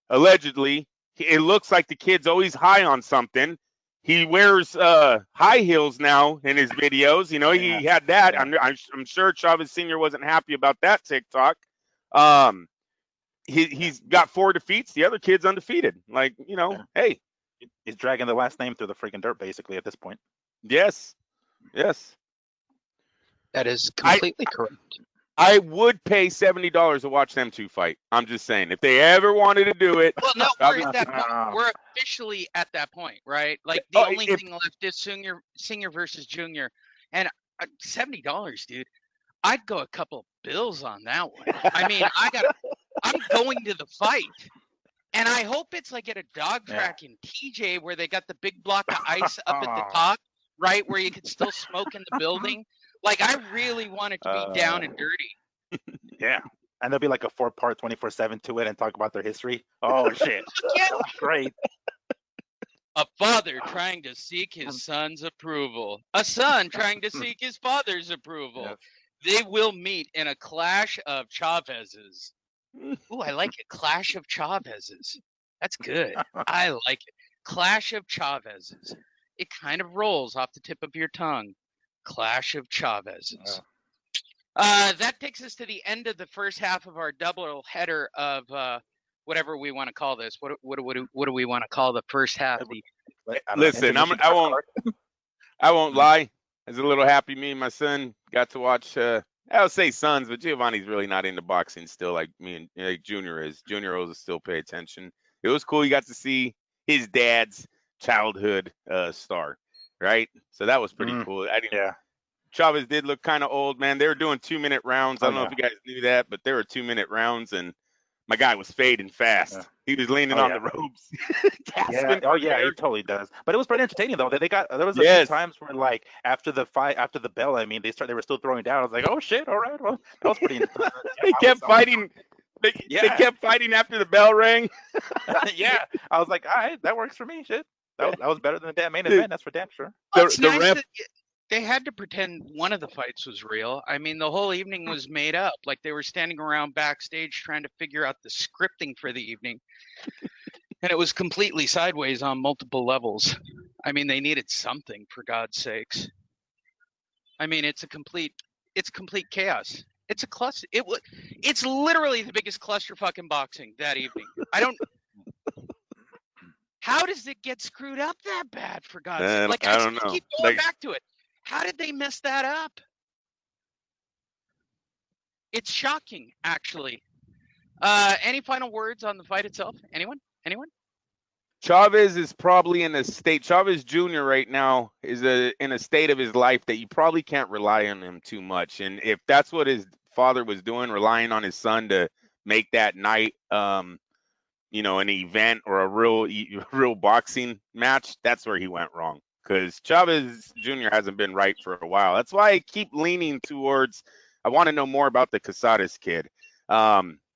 allegedly, it looks like the kid's always high on something. He wears high heels now in his videos. Yeah. He had that. Yeah. I'm sure Chavez Senior wasn't happy about that TikTok. Um, he's got 4 defeats. The other kid's undefeated. Like, Yeah. hey, He's dragging the last name through the freaking dirt, basically, at this point. yes, yes. That is I completely correct. I would pay $70 to watch them two fight. I'm just saying, if they ever wanted to do it, Well, no, we're Chavez, at that point. Uh, We're officially at that point, right? Like the oh, only if thing left is senior versus junior, and $70, dude. I'd go a couple bills on that one. I mean, I'm going to the fight, and I hope it's like at a dog yeah. track in TJ where they got the big block of ice up at the Oh. top, right, where you could still smoke in the building. Like I really want it to be down and dirty. Yeah. And there'll be like a 4-part 24/7 to it and talk about their history. Oh shit. Yeah. Great. A father trying to seek his son's approval. A son trying to seek his father's approval. Yes. They will meet in a clash of Chavezes. Ooh, I like it. Clash of Chavezes. That's good. I like it. Clash of Chavezes. It kind of rolls off the tip of your tongue. Clash of Chavezes. That takes us to the end of the first half of our double header of whatever we want to call this. What do we want to call the first half? The I don't know, listen, intermission I won't card. I won't lie. I was a little happy. Me and my son got to watch. I would say sons, but Giovanni's really not into boxing still, like me and like Junior is. Junior will still pay attention. It was cool. You got to see his dad's childhood star, right? So that was pretty cool. I didn't. Yeah. Chavez did look kind of old, man. They were doing 2-minute rounds. I Oh don't know if yeah. you guys knew that, but they were 2-minute rounds, and my guy was fading fast. Yeah. He was leaning Oh on yeah. the ropes, Yeah. gasping Oh for yeah. He air. totally does. But it was pretty entertaining though. There was a few Yes, times where like after the fight, after the bell, I mean, they were still throwing down. I was like, oh shit. All right. Well, that was pretty. Yeah. they kept I was. fighting. They Yeah. kept fighting after the bell rang. Yeah. I was like, all right, that works for me. Shit. That was better than the damn main The, event. That's for damn sure. Well, it's the nice ref. that they had to pretend one of the fights was real. I mean, the whole evening was made up. Like they were standing around backstage trying to figure out the scripting for the evening. And it was completely sideways on multiple levels. I mean, they needed something, for God's sakes. I mean, it's complete chaos. It's a cluster. It's literally the biggest clusterfuck in boxing that evening. How does it get screwed up that bad, for God's sake? Like, I I don't still know. keep going back to it. How did they mess that up? It's shocking, actually. Any final words on the fight itself? Anyone? Chavez is probably in a state. Chavez Jr. right now is in a state of his life that you probably can't rely on him too much. And if that's what his father was doing, relying on his son to make that night, an event or a real boxing match, that's where he went wrong. Because Chavez Jr. hasn't been right for a while. That's why I keep leaning towards. I want to know more about the Casares kid,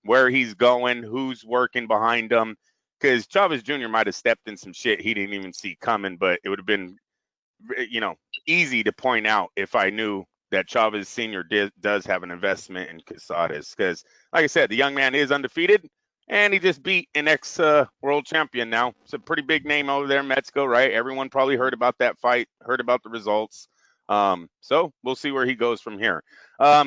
where he's going, who's working behind him. Because Chavez Jr. might have stepped in some shit he didn't even see coming, but it would have been, easy to point out if I knew that Chavez Sr. does have an investment in Casares. Because, like I said, the young man is undefeated, and he just beat an ex-world champion now. It's a pretty big name over there in Mexico, right? Everyone probably heard about that fight, heard about the results. So we'll see where he goes from here.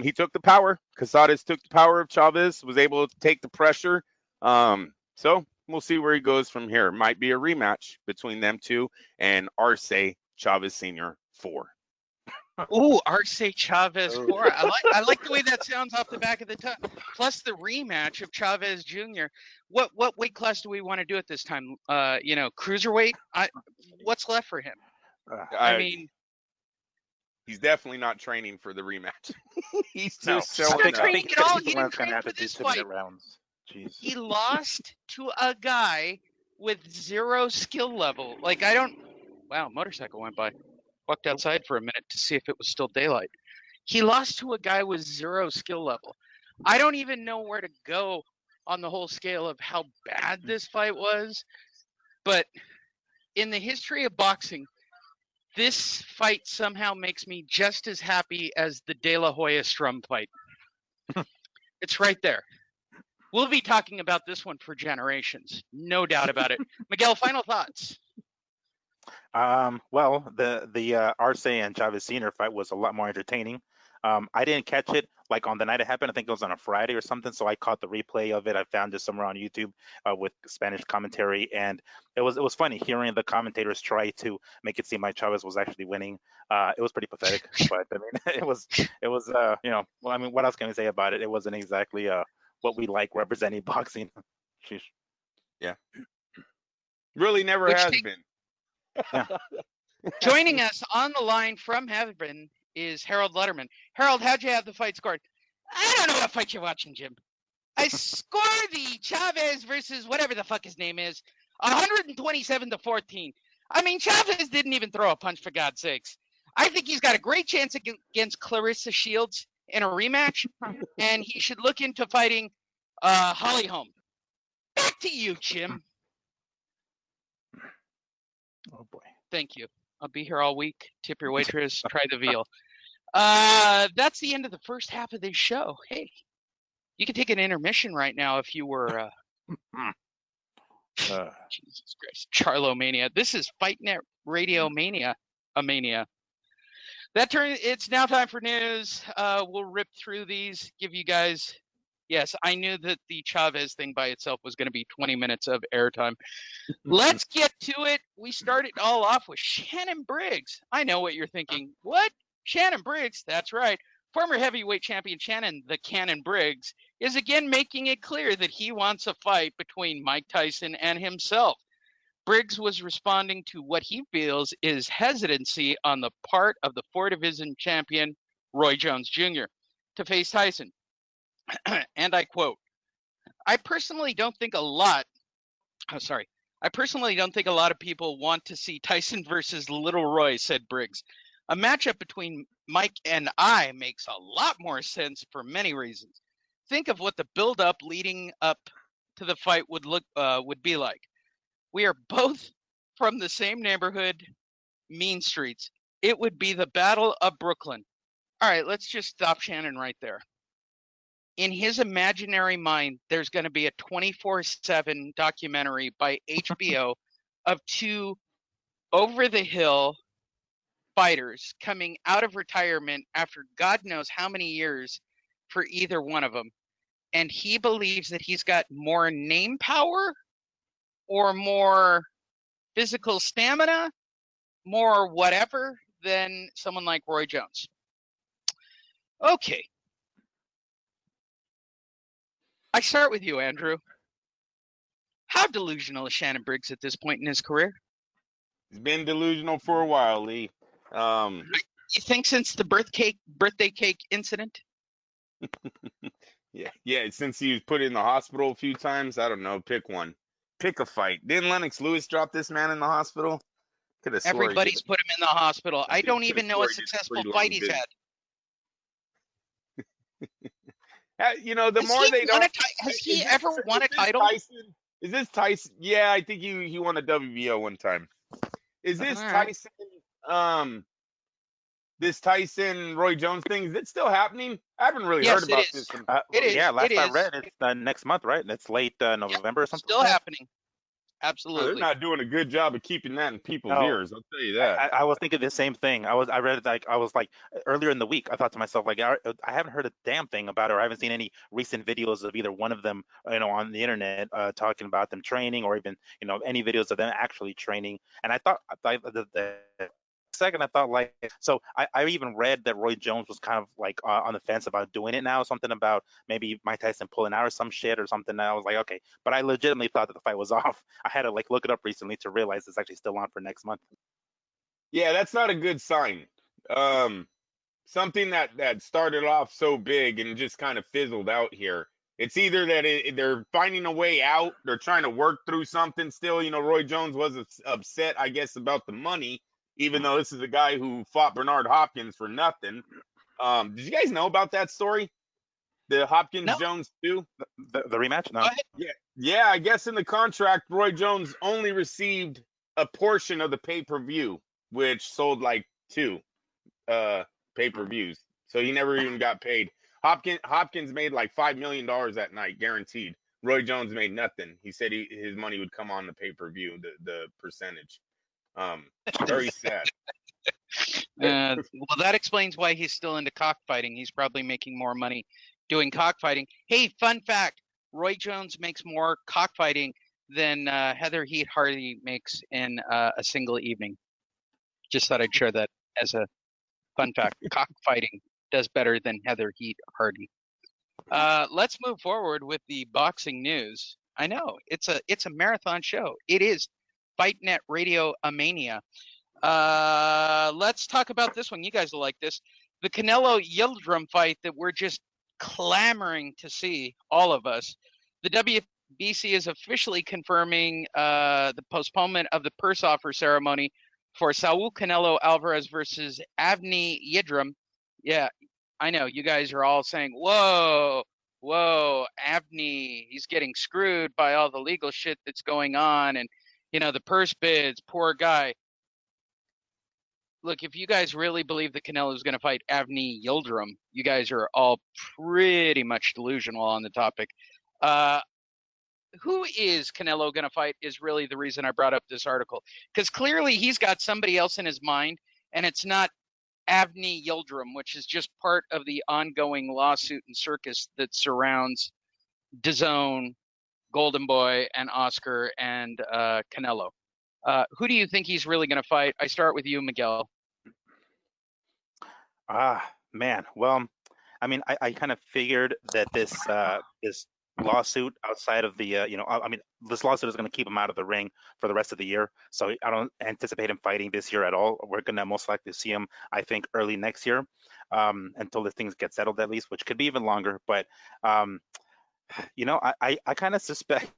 He took the power. Casares took the power of Chavez, was able to take the pressure. So we'll see where he goes from here. Might be a rematch between them two and Arce Chavez Sr. 4. Ooh, Arce Chavez 4. I like the way that sounds off the back of the tongue. Plus the rematch of Chavez Jr. What weight class do we want to do at this time? Cruiserweight? What's left for him? I mean, he's definitely not training for the rematch. He's just He's not training at all. He didn't train for this fight. Rounds. Jeez. He lost to a guy with 0 skill level. Wow, motorcycle went by. Walked outside for a minute to see if it was still daylight. He lost to a guy with 0 skill level. I don't even know where to go on the whole scale of how bad this fight was. But in the history of boxing, this fight somehow makes me just as happy as the De La Hoya Strum fight. It's right there. We'll be talking about this one for generations. No doubt about it. Miguel, final thoughts? Well, the Arce and Chavez Sr. fight was a lot more entertaining. I didn't catch it like on the night it happened. I think it was on a Friday or something. So I caught the replay of it. I found it somewhere on YouTube with Spanish commentary, and it was funny hearing the commentators try to make it seem like Chavez was actually winning. It was pretty pathetic, but I mean, it was well, I mean, what else can I say about it? It wasn't exactly what we like representing boxing. Sheesh. Yeah, really never has been. Yeah. Joining us on the line from heaven is Harold Letterman. Harold, how'd you have the fight scored? I don't know what fight you're watching, Jim. I scored the Chavez versus whatever the fuck his name is, 127-14. I mean, Chavez didn't even throw a punch, for God's sakes. I think he's got a great chance against Clarissa Shields in a rematch, and he should look into fighting Holly Holm. Back to you, Jim. Oh boy. Thank you. I'll be here all week. Tip your waitress. Try the veal. That's the end of the first half of this show. Hey, you can take an intermission right now if you were. Jesus Christ, CharlloMania. This is FightNet Radio Mania. A mania. It's now time for news. We'll rip through these. Give you guys. Yes, I knew that the Chavez thing by itself was going to be 20 minutes of airtime. Let's get to it. We started all off with Shannon Briggs. I know what you're thinking. What? Shannon Briggs? That's right. Former heavyweight champion Shannon the Cannon Briggs is again making it clear that he wants a fight between Mike Tyson and himself. Briggs was responding to what he feels is hesitancy on the part of the 4 division champion Roy Jones Jr. to face Tyson. And I quote, I personally don't think a lot of people want to see Tyson versus Little Roy, said Briggs. A matchup between Mike and I makes a lot more sense for many reasons. Think of what the build-up leading up to the fight would be like. We are both from the same neighborhood, mean streets. It would be the Battle of Brooklyn. All right, let's just stop Shannon right there. In his imaginary mind, there's going to be a 24/7 documentary by HBO of 2 over-the-hill fighters coming out of retirement after God knows how many years for either one of them. And he believes that he's got more name power or more physical stamina, more whatever than someone like Roy Jones. Okay. I start with you, Andrew. How delusional is Shannon Briggs at this point in his career? He's been delusional for a while, Lee. You think since the birthday cake incident? Yeah. Since he was put in the hospital a few times, I don't know. Pick one. Pick a fight. Didn't Lennox Lewis drop this man in the hospital? Could have swore he did. Everybody's put him in the hospital. I don't Coulda even know swore a he did a successful pretty fight long he's bid. had. You know, the more they don't. Has he ever won a title? Tyson? Is this Tyson? Yeah, I think he won a WBO one time. Is this Tyson? This Tyson Roy Jones thing, is it still happening? I haven't really heard about this. It is. Yeah, last it I is. read, it's next month, right? It's late November or something. Still happening. Absolutely. They're not doing a good job of keeping that in people's ears. I'll tell you that. I was thinking the same thing. I read it I was like earlier in the week. I thought to myself like I haven't heard a damn thing about it, or I haven't seen any recent videos of either one of them, on the internet talking about them training, or even any videos of them actually training. And I thought the second I thought like, so I even read that Roy Jones was kind of like on the fence about doing it now, something about maybe Mike Tyson pulling out or some shit or something. And I was like, okay, but I legitimately thought that the fight was off. I had to like look it up recently to realize it's actually still on for next month. Yeah, that's not a good sign. Something that started off so big and just kind of fizzled out here. It's either that they're finding a way out, they're trying to work through something still. Roy Jones was upset, I guess, about the money, even though this is a guy who fought Bernard Hopkins for nothing. Did you guys know about that story? The Hopkins-Jones too? The rematch? No. Yeah, I guess in the contract, Roy Jones only received a portion of the pay-per-view, which sold like 2 pay-per-views. So he never even got paid. Hopkins made like $5 million that night, guaranteed. Roy Jones made nothing. He said his money would come on the pay-per-view, the percentage. Very sad. Well, that explains why he's still into cockfighting. He's probably making more money doing cockfighting. Hey, fun fact: Roy Jones makes more cockfighting than Heather Heath Hardy makes in a single evening. Just thought I'd share that as a fun fact. Cockfighting does better than Heather Heath Hardy. Let's move forward with the boxing news. I know it's a marathon show. It is Fight Net Radio Mania. Let's talk about this one. You guys will like this. The Canelo Yildirim fight that we're just clamoring to see, all of us. The WBC is officially confirming the postponement of the purse offer ceremony for Saul Canelo Alvarez versus Avni Yildirim. Yeah, I know you guys are all saying, whoa, Avni, he's getting screwed by all the legal shit that's going on, and the purse bids, poor guy. Look, if you guys really believe that Canelo is going to fight Avni Yildirim, you guys are all pretty much delusional on the topic. Who is Canelo going to fight is really the reason I brought up this article. Because clearly he's got somebody else in his mind, and it's not Avni Yildirim, which is just part of the ongoing lawsuit and circus that surrounds DAZN, Golden Boy, and Oscar, and Canelo. Who do you think he's really going to fight? I start with you, Miguel. Man. Well, I mean, I kind of figured that this lawsuit outside of the, this lawsuit is going to keep him out of the ring for the rest of the year. So I don't anticipate him fighting this year at all. We're going to most likely see him, I think, early next year, until the things get settled at least, which could be even longer. But I kind of suspect,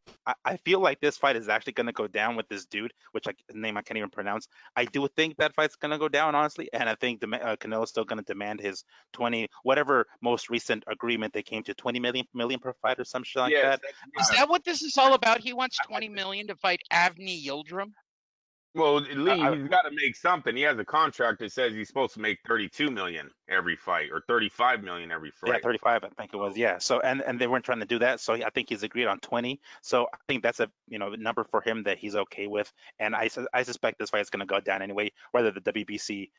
I feel like this fight is actually going to go down with this dude, which name I can't even pronounce. I do think that fight's going to go down, honestly, and I think Canelo's still going to demand his 20, whatever most recent agreement they came to, 20 million per fight or some shit like that. Is that what this is all about? He wants 20 million to fight Avni Yildirim? Well, Lee, he's got to make something. He has a contract that says he's supposed to make 32 million every fight, or 35 million every fight. Yeah, 35, I think it was. Yeah. So and they weren't trying to do that. So I think he's agreed on 20. So I think that's a number for him that he's okay with. And I suspect this fight is going to go down anyway, whether the WBC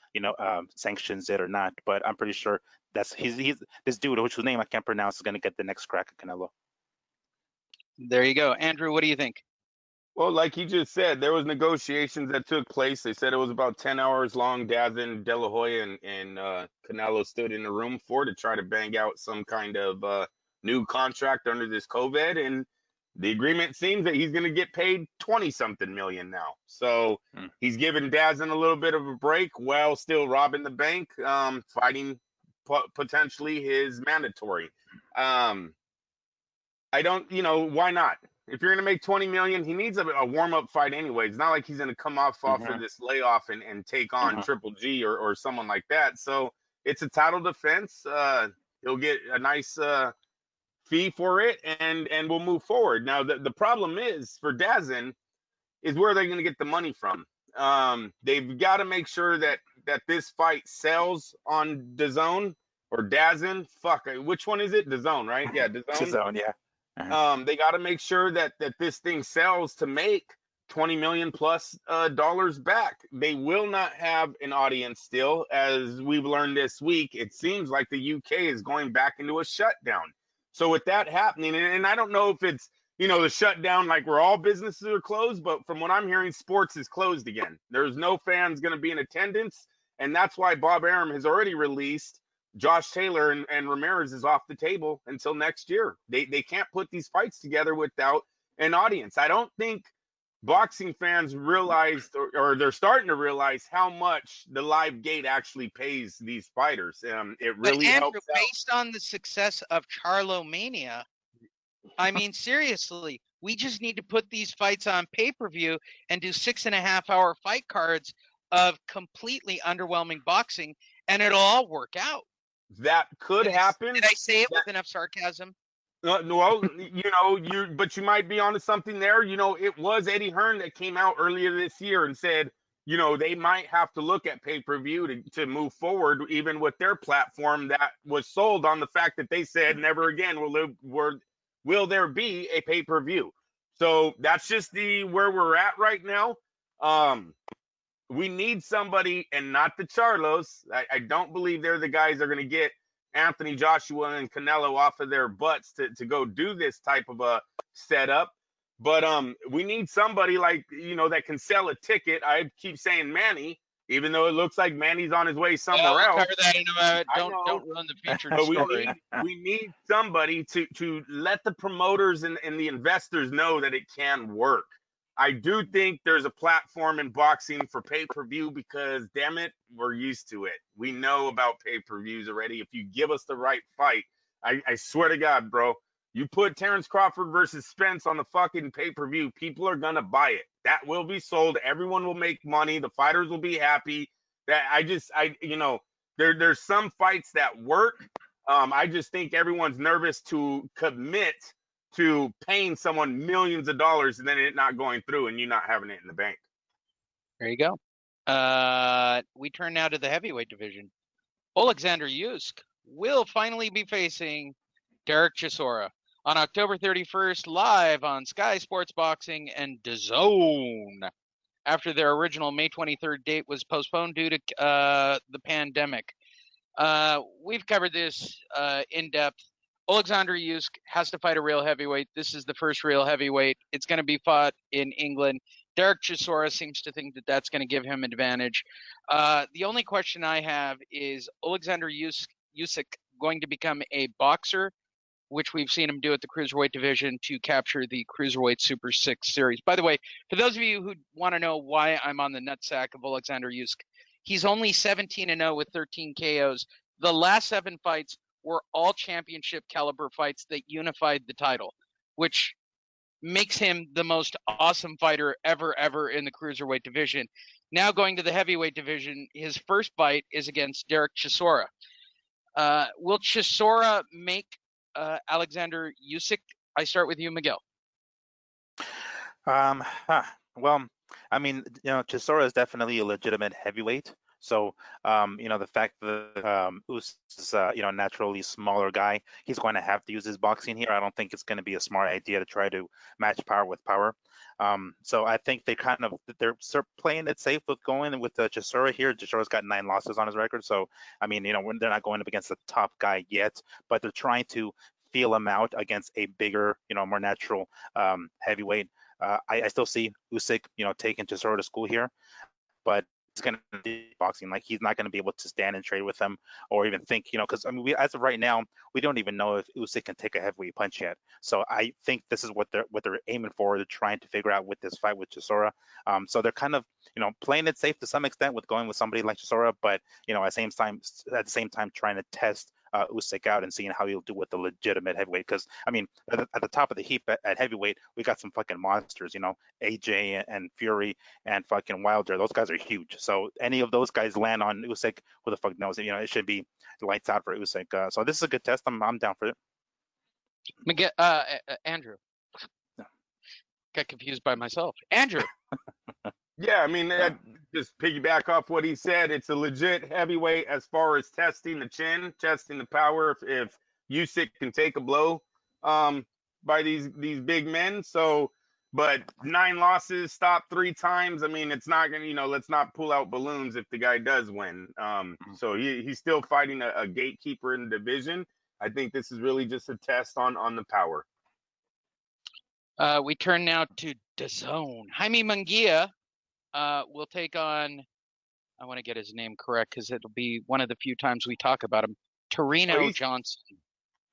sanctions it or not. But I'm pretty sure that's he's this dude, whose name I can't pronounce, is going to get the next crack at Canelo. There you go, Andrew. What do you think? Well, like he just said, there was negotiations that took place. They said it was about 10 hours long. DAZN, De La Hoya, and Canelo stood in the room to try to bang out some kind of new contract under this COVID. And The agreement seems that he's going to get paid 20-something million now. So he's giving Dazin a little bit of a break while still robbing the bank, fighting potentially his mandatory. I don't, why not? If you're going to make 20 million, he needs a warm-up fight anyway. It's not like he's going to come off of this layoff and take on Triple G or someone like that. So it's a title defense. He'll get a nice fee for it, and we'll move forward. Now, the problem is for Dazin is where they're going to get the money from. They've got to make sure that this fight sells on DAZN or Dazn. Fuck, which one is it? DAZN, right? Yeah, DAZN. DAZN, yeah. They got to make sure that this thing sells to make $20 million plus dollars back. They will not have an audience still, as we've learned this week. It seems like the UK is going back into a shutdown. So with that happening, and I don't know if it's, the shutdown like where all businesses are closed, but from what I'm hearing, sports is closed again. There's no fans going to be in attendance, and that's why Bob Arum has already released Josh Taylor and Ramirez is off the table until next year. They can't put these fights together without an audience. I don't think boxing fans realized, or they're starting to realize how much the live gate actually pays these fighters. It really helps out. Based on the success of CharlloMania, I mean, seriously, we just need to put these fights on pay-per-view and do 6.5-hour fight cards of completely underwhelming boxing, and it'll all work out. That could happen. Did I say it with enough sarcasm? Well, but you might be onto something there. It was Eddie Hearn that came out earlier this year and said, they might have to look at pay-per-view to move forward, even with their platform that was sold on the fact that they said never again will there be a pay-per-view. So that's just where we're at right now. We need somebody, and not the Charlos. I don't believe they're the guys that are going to get Anthony Joshua and Canelo off of their butts to go do this type of a setup. But we need somebody like, that can sell a ticket. I keep saying Manny, even though it looks like Manny's on his way somewhere else. Cover that in don't run the featured story. We need somebody to let the promoters and the investors know that it can work. I do think there's a platform in boxing for pay-per-view because, damn it, we're used to it. We know about pay-per-views already. If you give us the right fight, I swear to God, bro, you put Terrence Crawford versus Spence on the fucking pay-per-view, people are going to buy it. That will be sold. Everyone will make money. The fighters will be happy. There's some fights that work. I just think everyone's nervous to commit to paying someone millions of dollars and then it not going through and you not having it in the bank. There you go. We turn now to the heavyweight division. Alexander Usyk will finally be facing Derek Chisora on October 31st, live on Sky Sports Boxing and DAZN, after their original May 23rd date was postponed due to the pandemic. We've covered this in depth. Alexander Usyk has to fight a real heavyweight. This is the first real heavyweight. It's going to be fought in England. Derek Chisora seems to think that that's going to give him an advantage. The only question I have is Alexander Usyk going to become a boxer, which we've seen him do at the cruiserweight division to capture the Cruiserweight Super 6 series. By the way, for those of you who want to know why I'm on the nutsack of Alexander Usyk, he's only 17-0 with 13 KOs. The last 7 fights were all championship caliber fights that unified the title, which makes him the most awesome fighter ever in the cruiserweight division. Now going to the heavyweight division, his first fight is against Derek Chisora. Will Chisora make Alexander Usyk? I start with you, Miguel. Well, I mean, Chisora is definitely a legitimate heavyweight. So, the fact that Usyk is, a naturally smaller guy, he's going to have to use his boxing here. I don't think it's going to be a smart idea to try to match power with power. So I think they're playing it safe with going with Chisora here. Chisora's got 9 losses on his record. So, I mean, they're not going up against the top guy yet, but they're trying to feel him out against a bigger, more natural heavyweight. I still see Usyk, taking Chisora to school here, but it's going to be boxing. Like, he's not going to be able to stand and trade with him or even think, because I mean, as of right now, we don't even know if Usyk can take a heavyweight punch yet. So I think this is what they're aiming for. They're trying to figure out with this fight with Chisora. So they're kind of playing it safe to some extent with going with somebody like Chisora, but at the same time trying to test Usyk out and seeing how he'll do with the legitimate heavyweight. Because I mean, at the top of the heap at heavyweight, we got some fucking monsters. AJ and Fury and fucking Wilder. Those guys are huge. So any of those guys land on Usyk, who the fuck knows? It should be lights out for Usyk. So this is a good test. I'm down for it. Miguel, Andrew. Got confused by myself. Andrew. Yeah, I mean, just piggyback off what he said. It's a legit heavyweight as far as testing the chin, testing the power. If Usyk can take a blow by these big men, but 9 losses, stopped 3 times. I mean, it's not gonna, let's not pull out balloons if the guy does win. So he's still fighting a gatekeeper in the division. I think this is really just a test on the power. We turn now to DAZN. Jaime Munguia will take on, I want to get his name correct because it'll be one of the few times we talk about him, Torino Johnson.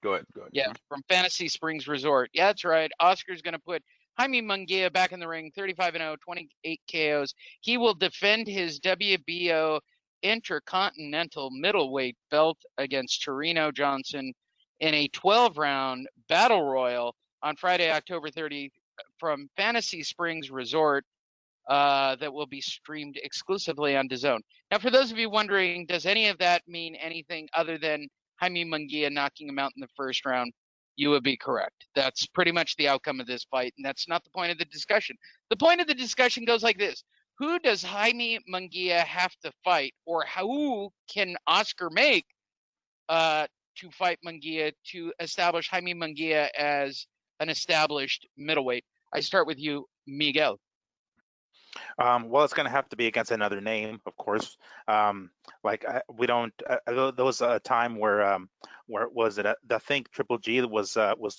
Go ahead. Yeah, from Fantasy Springs Resort. Yeah, that's right. Oscar's going to put Jaime Munguia back in the ring, 35-0, 28 KOs. He will defend his WBO Intercontinental Middleweight belt against Torino Johnson in a 12-round battle royal on Friday, October 30th from Fantasy Springs Resort that will be streamed exclusively on DAZN. Now, for those of you wondering, does any of that mean anything other than Jaime Munguia knocking him out in the first round? You would be correct. That's pretty much the outcome of this fight, and that's not the point of the discussion. The point of the discussion goes like this. Who does Jaime Munguia have to fight, or who can Oscar make to fight Munguia to establish Jaime Munguia as an established middleweight? I start with you, Miguel. Well, it's going to have to be against another name, of course. We don't. There was a time where was it? I think Triple G was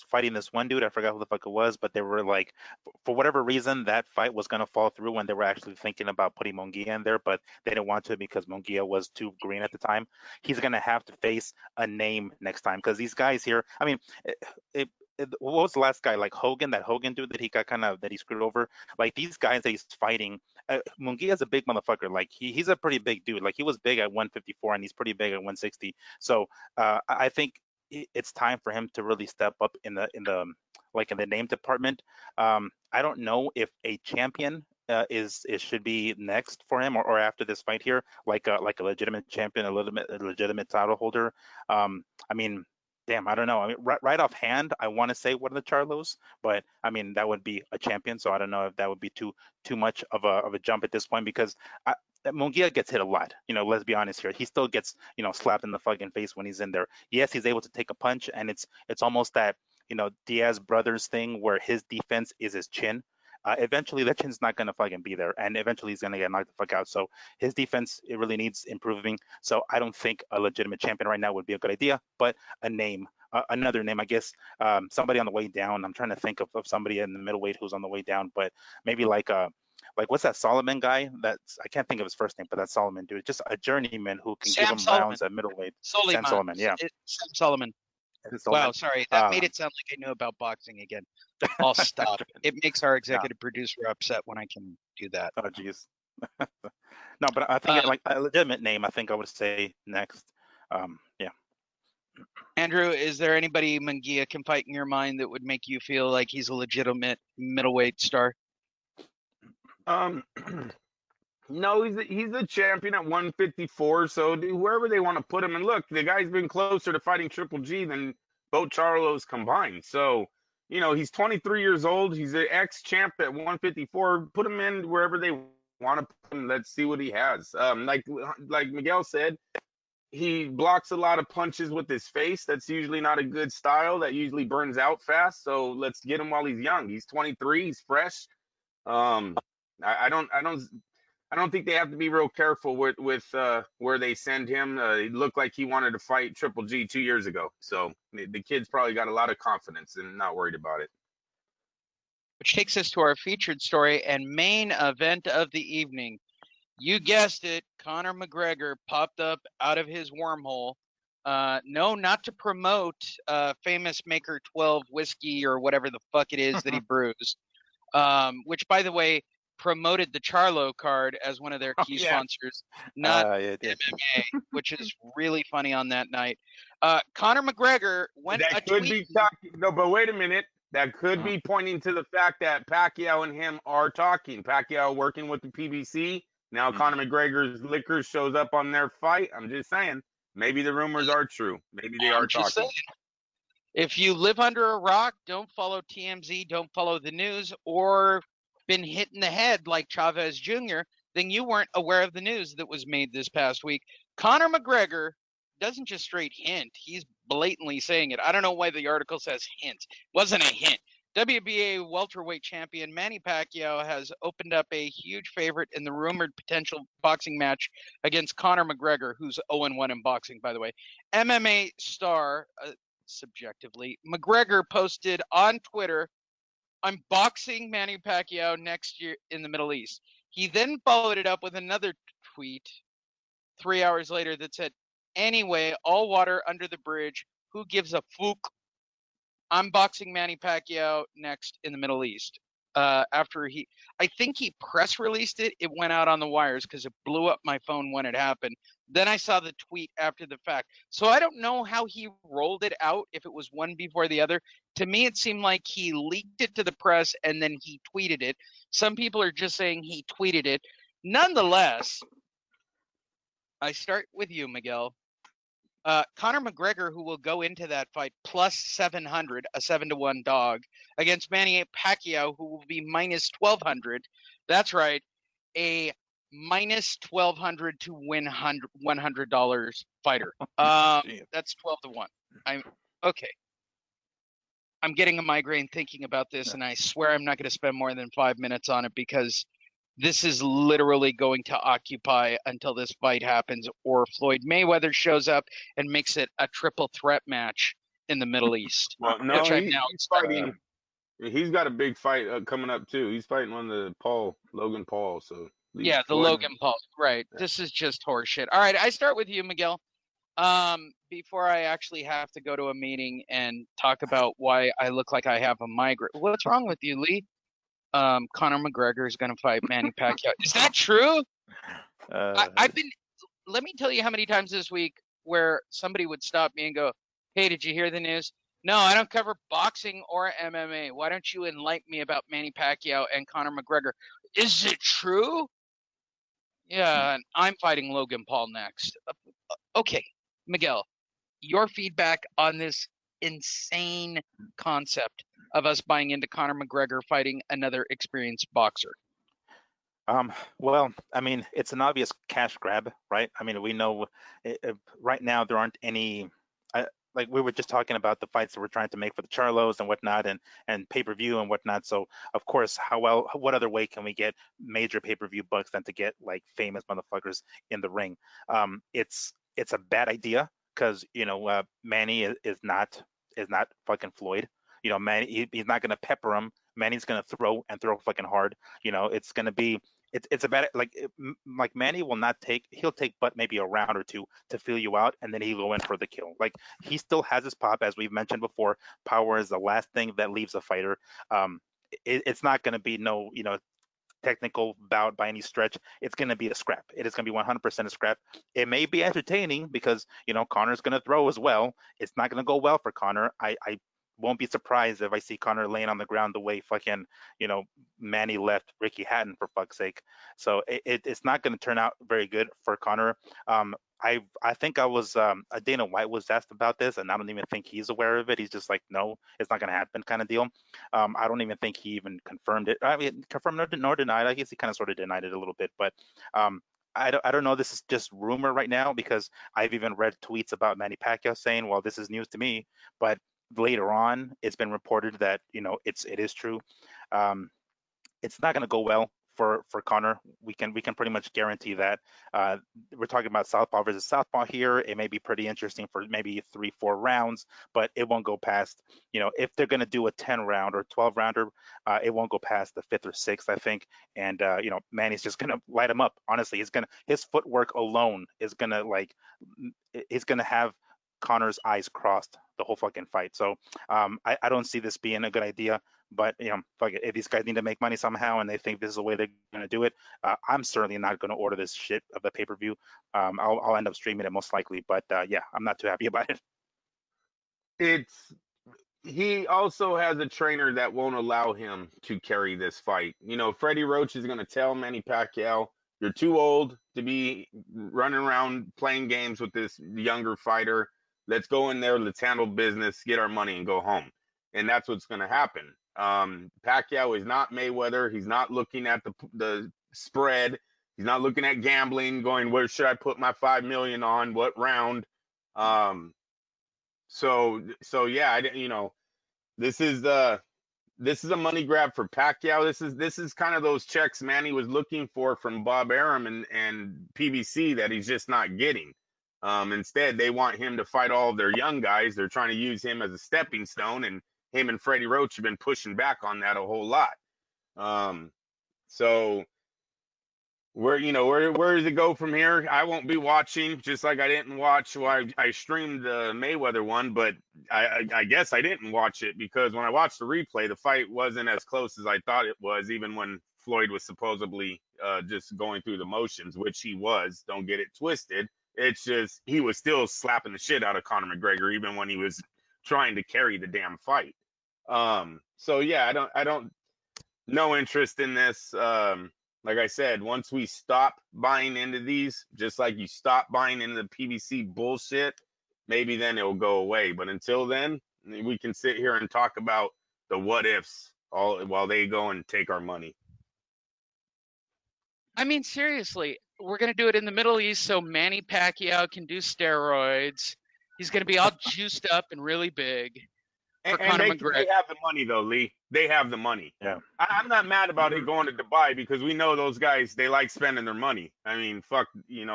fighting this one dude. I forgot who the fuck it was, but they were like, for whatever reason, that fight was going to fall through when they were actually thinking about putting Munguia in there, but they didn't want to because Munguia was too green at the time. He's going to have to face a name next time because these guys here. I mean, what was the last guy, like Hogan, that Hogan dude that he got that he screwed over? Like, these guys that he's fighting, Munguia's a big motherfucker. Like, he's a pretty big dude. Like, he was big at 154 and he's pretty big at 160. So I think it's time for him to really step up in the name department. I don't know if a champion should be next for him or after this fight here, like a legitimate champion, a legitimate title holder. I mean, damn, I don't know. I mean, right offhand, I want to say one of the Charlos, but I mean, that would be a champion. So I don't know if that would be too much of a jump at this point because Munguia gets hit a lot. Let's be honest here. He still gets slapped in the fucking face when he's in there. Yes, he's able to take a punch, and it's almost that Diaz brothers thing where his defense is his chin. Eventually that chin's not going to fucking be there, and eventually he's going to get knocked the fuck out. So his defense, it really needs improving. So I don't think a legitimate champion right now would be a good idea, but a name, another name, I guess, somebody on the way down. I'm trying to think of somebody in the middleweight who's on the way down, but maybe like what's that Solomon guy? I can't think of his first name, but that Solomon dude, just a journeyman who can give him rounds at middleweight. Sam Solomon, yeah. Sam Solomon. Wow, sorry. That made it sound like I knew about boxing again. I'll stop. It makes our executive producer upset when I can do that. Oh, geez. No, but I think like a legitimate name, I think I would say next. Yeah. Andrew, is there anybody Munguia can fight in your mind that would make you feel like he's a legitimate middleweight star? No, he's a champion at 154. So wherever they want to put him, and look, the guy's been closer to fighting Triple G than both Charlos combined. So he's 23 years old. He's an ex-champ at 154. Put him in wherever they want to put him. Let's see what he has. Like Miguel said, he blocks a lot of punches with his face. That's usually not a good style. That usually burns out fast. So let's get him while he's young. He's 23. He's fresh. I don't think they have to be real careful with where they send him. It looked like he wanted to fight Triple G 2 years ago. So the kid's probably got a lot of confidence and not worried about it. Which takes us to our featured story and main event of the evening. You guessed it. Conor McGregor popped up out of his wormhole. No, not to promote famous Maker 12 whiskey or whatever the fuck it is that he brews. Which, by the way, promoted the Charlo card as one of their key sponsors, not MMA, which is really funny on that night. Conor McGregor went That a could tweet. be talking. No, but wait a minute. That could be pointing to the fact that Pacquiao and him are talking. Pacquiao working with the PBC. Now Conor McGregor's liquor shows up on their fight. I'm just saying. Maybe the rumors are true. Maybe they are I'm just talking. saying. If you live under a rock, don't follow TMZ, don't follow the news, or been hit in the head like Chavez Jr., then you weren't aware of the news that was made this past week. Conor McGregor doesn't just straight hint. He's blatantly saying it. I don't know why the article says hint. Wasn't a hint. WBA welterweight champion Manny Pacquiao has opened up a huge favorite in the rumored potential boxing match against Conor McGregor, who's 0-1 in boxing, by the way. MMA star, subjectively, McGregor posted on Twitter, "I'm boxing Manny Pacquiao next year in the Middle East." He then followed it up with another tweet 3 hours later that said, "Anyway, all water under the bridge. Who gives a fuck? I'm boxing Manny Pacquiao next in the Middle East." After I think he press released it. It went out on the wires because it blew up my phone when it happened. Then I saw the tweet after the fact. So I don't know how he rolled it out, if it was one before the other. To me, it seemed like he leaked it to the press and then he tweeted it. Some people are just saying he tweeted it. Nonetheless, I start with you, Miguel. Conor McGregor, who will go into that fight plus 700, a 7-1 dog, against Manny Pacquiao, who will be minus 1,200. That's right, a minus 1,200 to win $100 fighter. That's 12-1. Okay. I'm getting a migraine thinking about this, and I swear I'm not going to spend more than 5 minutes on it because this is literally going to occupy until this fight happens or Floyd Mayweather shows up and makes it a triple threat match in the Middle East. Well, no, he's fighting. He's got a big fight coming up too. He's fighting on the Logan Paul. So yeah, the Logan Paul. Right. Yeah. This is just horseshit. All right, I start with you, Miguel. Before I actually have to go to a meeting and talk about why I look like I have a migraine. What's wrong with you, Lee? Conor McGregor is going to fight Manny Pacquiao. Is that true? I've been. Let me tell you how many times this week where somebody would stop me and go, "Hey, did you hear the news?" No, I don't cover boxing or MMA. Why don't you enlighten me about Manny Pacquiao and Conor McGregor? Is it true? Yeah, and I'm fighting Logan Paul next. Okay, Miguel, your feedback on this insane concept of us buying into Conor McGregor fighting another experienced boxer? Well, I mean, it's an obvious cash grab, right? I mean, we know right now there aren't any, like we were just talking about the fights that we're trying to make for the Charlos and whatnot, and pay-per-view and whatnot. So of course, what other way can we get major pay-per-view bucks than to get like famous motherfuckers in the ring? It's a bad idea because Manny is not fucking Floyd. Manny, he's not gonna pepper him. Manny's gonna throw and throw fucking hard. It's gonna be it's a bad like Manny will not he'll take but maybe a round or two to feel you out, and then he'll go in for the kill. Like he still has his pop, as we've mentioned before. Power is the last thing that leaves a fighter. It's not gonna be no technical bout by any stretch. It's going to be a scrap. It is going to be 100% a scrap. It may be entertaining because Conor's going to throw as well. It's not going to go well for Conor. I won't be surprised if I see Conor laying on the ground the way fucking Manny left Ricky Hatton, for fuck's sake. So it's not going to turn out very good for Conor. I think Dana White was asked about this, and I don't even think he's aware of it. He's just like, no, it's not going to happen, kind of deal. I don't even think he even confirmed it. I mean, confirmed nor denied. I guess he kind of sort of denied it a little bit, but I don't know. This is just rumor right now because I've even read tweets about Manny Pacquiao saying, well, this is news to me, but later on it's been reported that it is true. It's not going to go well for Conor. We can pretty much guarantee that. We're talking about southpaw versus southpaw here. It may be pretty interesting for maybe 3-4 rounds, but it won't go past, if they're going to do a 10 round or 12 rounder, it won't go past the 5th or 6th, I think. And Manny's just going to light him up. Honestly, his footwork alone is going to he's going to have Conor's eyes crossed the whole fucking fight. So I don't see this being a good idea. But fuck it. If these guys need to make money somehow and they think this is the way they're gonna do it, I'm certainly not gonna order this shit of the pay-per-view. I'll end up streaming it most likely. But yeah, I'm not too happy about it. He also has a trainer that won't allow him to carry this fight. Freddie Roach is gonna tell Manny Pacquiao, "You're too old to be running around playing games with this younger fighter. Let's go in there, let's handle business, get our money, and go home." And that's what's gonna happen. Pacquiao is not Mayweather. He's not looking at the spread. He's not looking at gambling, going, where should I put my $5 million on? What round? So yeah, this is a money grab for Pacquiao. This is kind of those checks Manny was looking for from Bob Arum and PBC that he's just not getting. Instead, they want him to fight all of their young guys. They're trying to use him as a stepping stone, and him and Freddie Roach have been pushing back on that a whole lot. So where does it go from here? I won't be watching, just like I didn't watch. Well, I streamed the Mayweather one, but I guess I didn't watch it because when I watched the replay, the fight wasn't as close as I thought it was, even when Floyd was supposedly just going through the motions, which he was. Don't get it twisted. It's just he was still slapping the shit out of Conor McGregor, even when he was trying to carry the damn fight. So yeah, I don't no interest in this. Like I said, once we stop buying into these, just like you stop buying into the PBC bullshit, maybe then it will go away. But until then, we can sit here and talk about the what ifs all while they go and take our money. I mean, seriously, we're going to do it in the Middle East so Manny Pacquiao can do steroids. He's going to be all juiced up and really big. And they have the money, though, Lee. They have the money. Yeah. I'm not mad about it going to Dubai because we know those guys, they like spending their money. I mean, fuck, you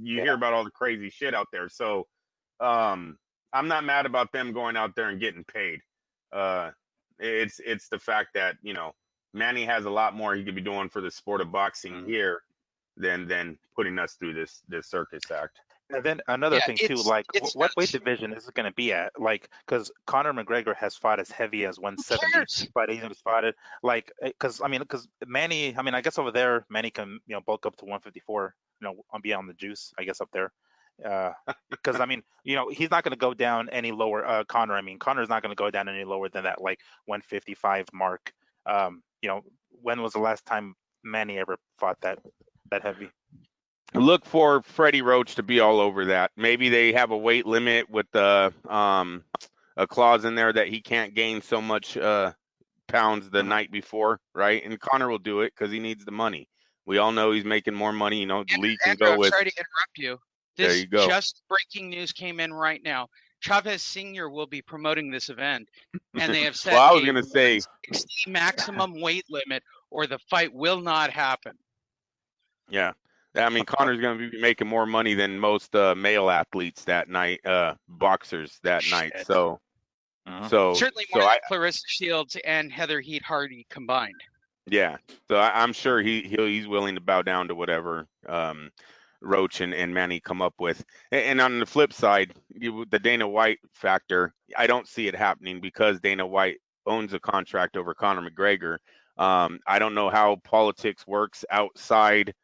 hear about all the crazy shit out there. So I'm not mad about them going out there and getting paid. It's the fact that, Manny has a lot more he could be doing for the sport of boxing here than putting us through this circus act. And then another thing too, what weight division is it going to be at? Because Conor McGregor has fought as heavy as 170, but he's fought it because Manny, I guess over there Manny can bulk up to 154, on beyond the juice, I guess up there. Because he's not going to go down any lower. Conor's not going to go down any lower than that 155 mark. When was the last time Manny ever fought that heavy? Look for Freddie Roach to be all over that. Maybe they have a weight limit with a clause in there that he can't gain so much pounds the night before, right? And Conor will do it because he needs the money. We all know he's making more money. Lee can go with. Sorry to interrupt you. There you go. Just breaking news came in right now. Chavez Sr. will be promoting this event, and they have set well, I was going to say 60 maximum weight limit, or the fight will not happen. Yeah. Conor's going to be making more money than most male athletes that night, boxers that night. So certainly more than Clarissa Shields and Heather Heat Hardy combined. Yeah. So I'm sure he's willing to bow down to whatever Roach and Manny come up with. And on the flip side, the Dana White factor, I don't see it happening because Dana White owns a contract over Conor McGregor. I don't know how politics works outside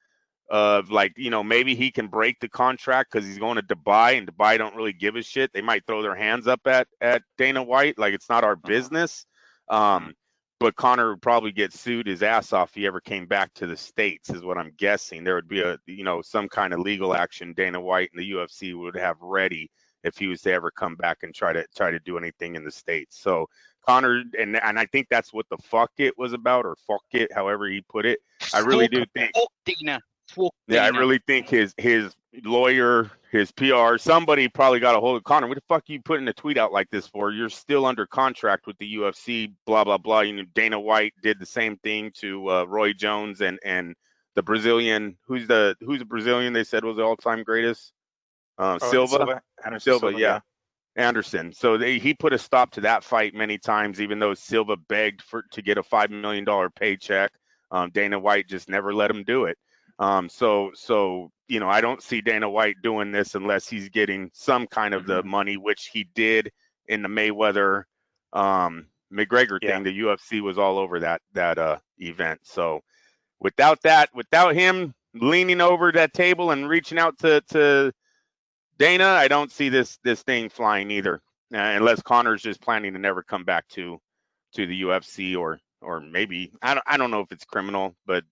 of maybe he can break the contract because he's going to Dubai and Dubai don't really give a shit. They might throw their hands up at Dana White like it's not our business. But Conor would probably get sued his ass off if he ever came back to the States, is what I'm guessing. There would be some kind of legal action Dana White and the UFC would have ready if he was to ever come back and try to do anything in the States. So Conor, and I think that's what the fuck it was about, or fuck it, however he put it. I really do think. Dana. Yeah, I really think his lawyer, his PR, somebody probably got a hold of Conor. What the fuck are you putting a tweet out like this for? You're still under contract with the UFC, blah, blah, blah. You know, Dana White did the same thing to Roy Jones and the Brazilian, who's the Brazilian they said was the all-time greatest? Silva? Anderson Silva, Silva, yeah. Anderson. So he put a stop to that fight many times, even though Silva begged to get a $5 million paycheck. Dana White just never let him do it. So you know, I don't see Dana White doing this unless he's getting some kind of the money, which he did in the Mayweather McGregor thing. The UFC was all over that event. So without him leaning over that table and reaching out to Dana, I don't see this thing flying either, unless Conor's just planning to never come back to the UFC or maybe I don't know if it's criminal, but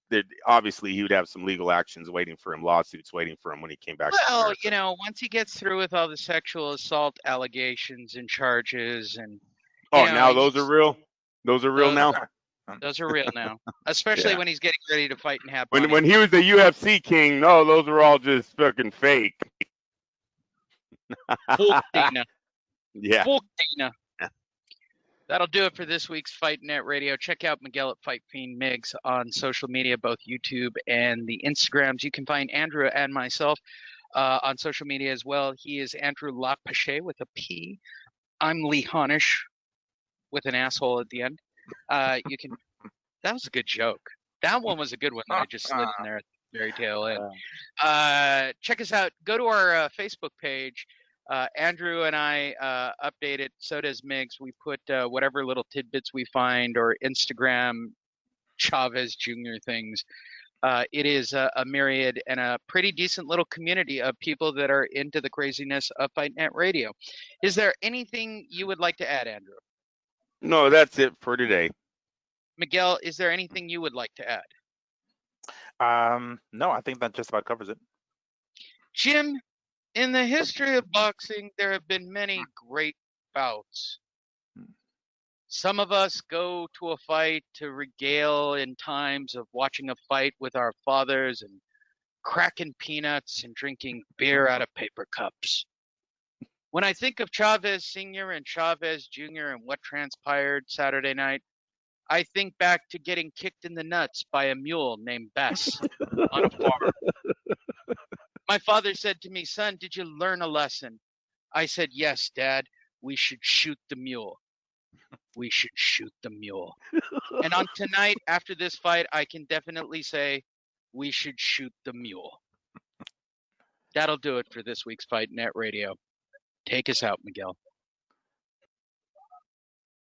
obviously he would have some legal actions waiting for him, lawsuits waiting for him when he came back. Well, you know, once he gets through with all the sexual assault allegations and charges, and now those are real. Those are real now. Those are real now, especially when he's getting ready to fight and have when he was the UFC king. No, those were all just fucking fake. Fuck Dana. Yeah. Fuck Dana. That'll do it for this week's Fight Net Radio. Check out Miguel at Fight Fiend Migs on social media, both YouTube and the Instagrams. You can find Andrew and myself on social media as well. He is Andrew Lapache with a P. I'm Lee Honish with an asshole at the end. You can. That was a good joke. That one was a good one that I just slid in there at the very tail end. Check us out. Go to our Facebook page. Andrew and I update it. So does Migs. We put whatever little tidbits we find, or Instagram Chavez Jr. things. It is a myriad and a pretty decent little community of people that are into the craziness of Fight Net Radio. Is there anything you would like to add, Andrew? No, that's it for today. Miguel, is there anything you would like to add? No, I think that just about covers it. Jim, in the history of boxing, there have been many great bouts. Some of us go to a fight to regale in times of watching a fight with our fathers and cracking peanuts and drinking beer out of paper cups. When I think of Chavez Sr. and Chavez Jr. and what transpired Saturday night, I think back to getting kicked in the nuts by a mule named Bess on a farm. My father said to me, "Son, did you learn a lesson?" I said, "Yes, Dad, we should shoot the mule. We should shoot the mule." And on tonight, after this fight, I can definitely say we should shoot the mule. That'll do it for this week's Fight Net Radio. Take us out, Miguel.